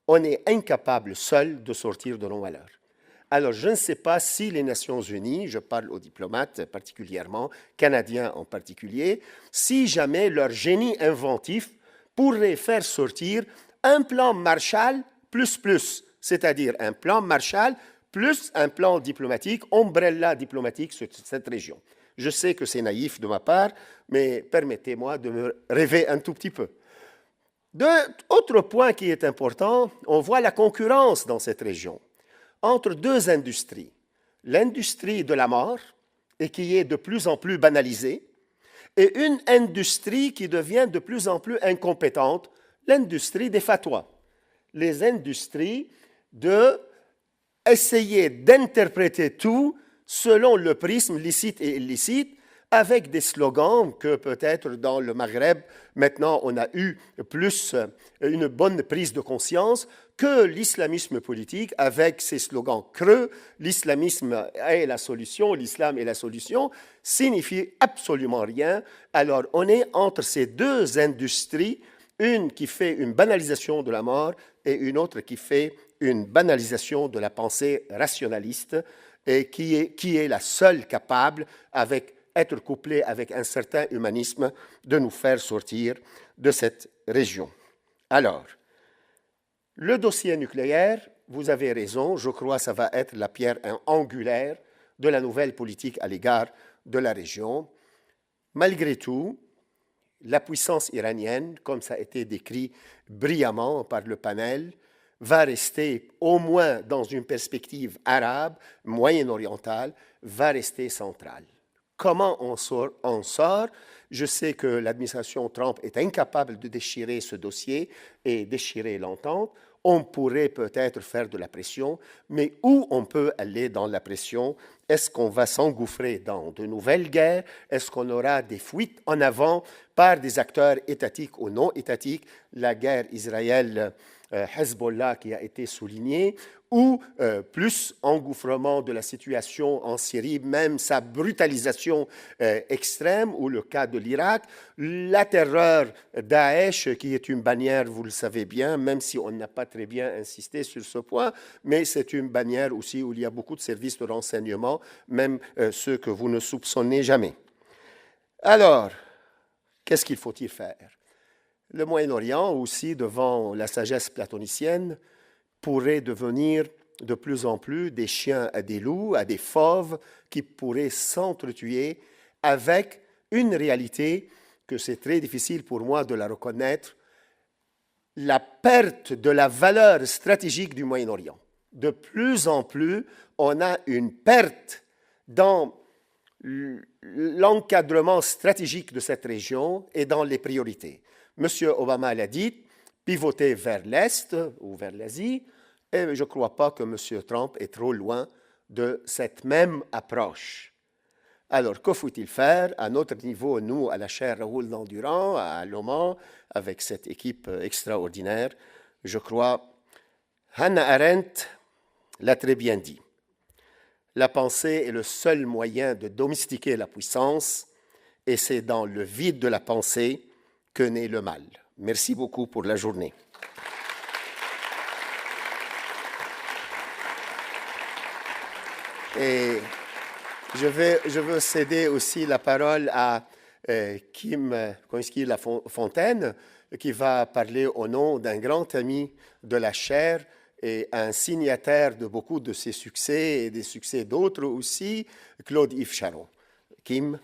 on est incapable seul de sortir de nos valeurs. Alors, je ne sais pas si les Nations Unies, je parle aux diplomates particulièrement, canadiens en particulier, si jamais leur génie inventif pourrait faire sortir un plan Marshall plus, c'est-à-dire un plan Marshall plus un plan diplomatique, ombrella diplomatique sur cette région. Je sais que c'est naïf de ma part, mais permettez-moi de me rêver un tout petit peu. Autre point qui est important, on voit la concurrence dans cette région entre deux industries. L'industrie de la mort, et qui est de plus en plus banalisée, et une industrie qui devient de plus en plus incompétente, l'industrie des fatwas. Les industries d'essayer d'interpréter tout selon le prisme licite et illicite, avec des slogans que peut-être dans le Maghreb, maintenant on a eu plus une bonne prise de conscience que l'islamisme politique, avec ses slogans creux, l'islamisme est la solution, l'islam est la solution, signifie absolument rien. Alors on est entre ces deux industries, une qui fait une banalisation de la mort et une autre qui fait une banalisation de la pensée rationaliste et qui est la seule capable, avec être couplé avec un certain humanisme, de nous faire sortir de cette région. Alors, le dossier nucléaire, vous avez raison, je crois que ça va être la pierre angulaire de la nouvelle politique à l'égard de la région. Malgré tout, la puissance iranienne, comme ça a été décrit brillamment par le panel, va rester, au moins dans une perspective arabe, moyen-orientale, va rester centrale. Comment on sort? Je sais que l'administration Trump est incapable de déchirer ce dossier et déchirer l'entente. On pourrait peut-être faire de la pression, mais où on peut aller dans la pression? Est-ce qu'on va s'engouffrer dans de nouvelles guerres? Est-ce qu'on aura des fuites en avant par des acteurs étatiques ou non étatiques? La guerre Israël-Hezbollah qui a été soulignée, ou plus engouffrement de la situation en Syrie, même sa brutalisation extrême, ou le cas de l'Irak, la terreur Daesh, qui est une bannière, vous le savez bien, même si on n'a pas très bien insisté sur ce point, mais c'est une bannière aussi où il y a beaucoup de services de renseignement, même ceux que vous ne soupçonnez jamais. Alors, qu'est-ce qu'il faut-il faire? Le Moyen-Orient, aussi, devant la sagesse platonicienne, pourrait devenir de plus en plus des chiens à des loups, à des fauves, qui pourraient s'entretuer avec une réalité que c'est très difficile pour moi de la reconnaître, la perte de la valeur stratégique du Moyen-Orient. De plus en plus, on a une perte dans l'encadrement stratégique de cette région et dans les priorités. M. Obama l'a dit, pivoter vers l'Est ou vers l'Asie, et je ne crois pas que M. Trump est trop loin de cette même approche. Alors, que faut-il faire? À notre niveau, nous, à la chaire Raoul Dandurand, à Lomant, avec cette équipe extraordinaire, je crois, Hannah Arendt l'a très bien dit. La pensée est le seul moyen de domestiquer la puissance, et c'est dans le vide de la pensée que naît le mal. Merci beaucoup pour la journée. Et je veux céder aussi la parole à Kim Koinski-Lafontaine, qui va parler au nom d'un grand ami de la chaire et un signataire de beaucoup de ses succès et des succès d'autres aussi, Claude-Yves Charon. Kim.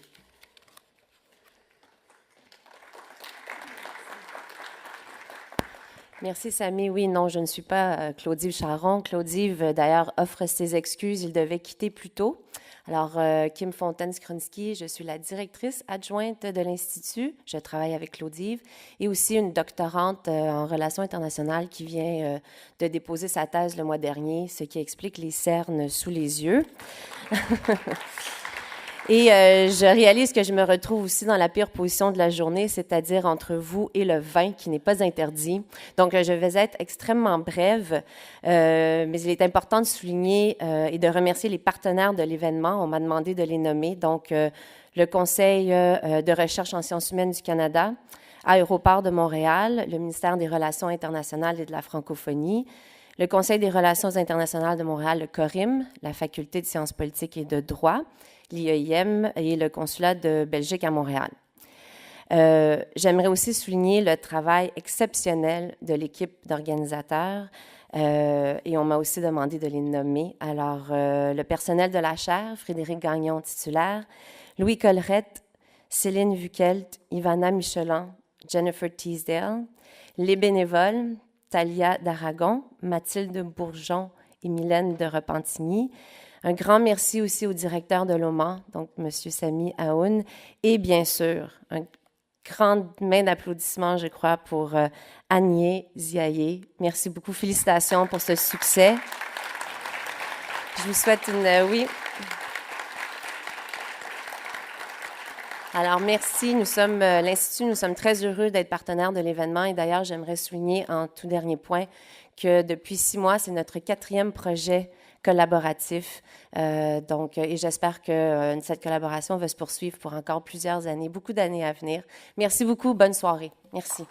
Merci, Samy. Oui, non, je ne suis pas Claude-Yves Charon. Claude-Yves, d'ailleurs, offre ses excuses. Il devait quitter plus tôt. Alors, Kim Fontaine-Skronsky, je suis la directrice adjointe de l'Institut. Je travaille avec Claude-Yves et aussi une doctorante en relations internationales qui vient de déposer sa thèse le mois dernier, ce qui explique les cernes sous les yeux. Et je réalise que je me retrouve aussi dans la pire position de la journée, c'est-à-dire entre vous et le vin qui n'est pas interdit. Donc, je vais être extrêmement brève, mais il est important de souligner et de remercier les partenaires de l'événement. On m'a demandé de les nommer. Donc, le Conseil de recherche en sciences humaines du Canada, Aéroport de Montréal, le ministère des Relations internationales et de la francophonie, le Conseil des relations internationales de Montréal, le CORIM, la Faculté de sciences politiques et de droit, l'IEIM et le consulat de Belgique à Montréal. J'aimerais aussi souligner le travail exceptionnel de l'équipe d'organisateurs et on m'a aussi demandé de les nommer. Alors, le personnel de la chaire, Frédéric Gagnon, titulaire, Louis Collerette, Céline Vuckelt, Ivana Michelin, Jennifer Teasdale, les bénévoles, Talia d'Aragon, Mathilde Bourgeon et Mylène de Repentigny. Un grand merci aussi au directeur de l'OMA, donc M. Samy Aoun, et bien sûr, une grande main d'applaudissements, je crois, pour Agnès Ziaye. Merci beaucoup, félicitations pour ce succès. Je vous souhaite oui. Alors, merci. Nous sommes, l'Institut, nous sommes très heureux d'être partenaires de l'événement. Et d'ailleurs, j'aimerais souligner en tout dernier point que depuis 6 mois, c'est notre 4e projet collaboratif. Et j'espère que cette collaboration va se poursuivre pour encore plusieurs années, beaucoup d'années à venir. Merci beaucoup. Bonne soirée. Merci.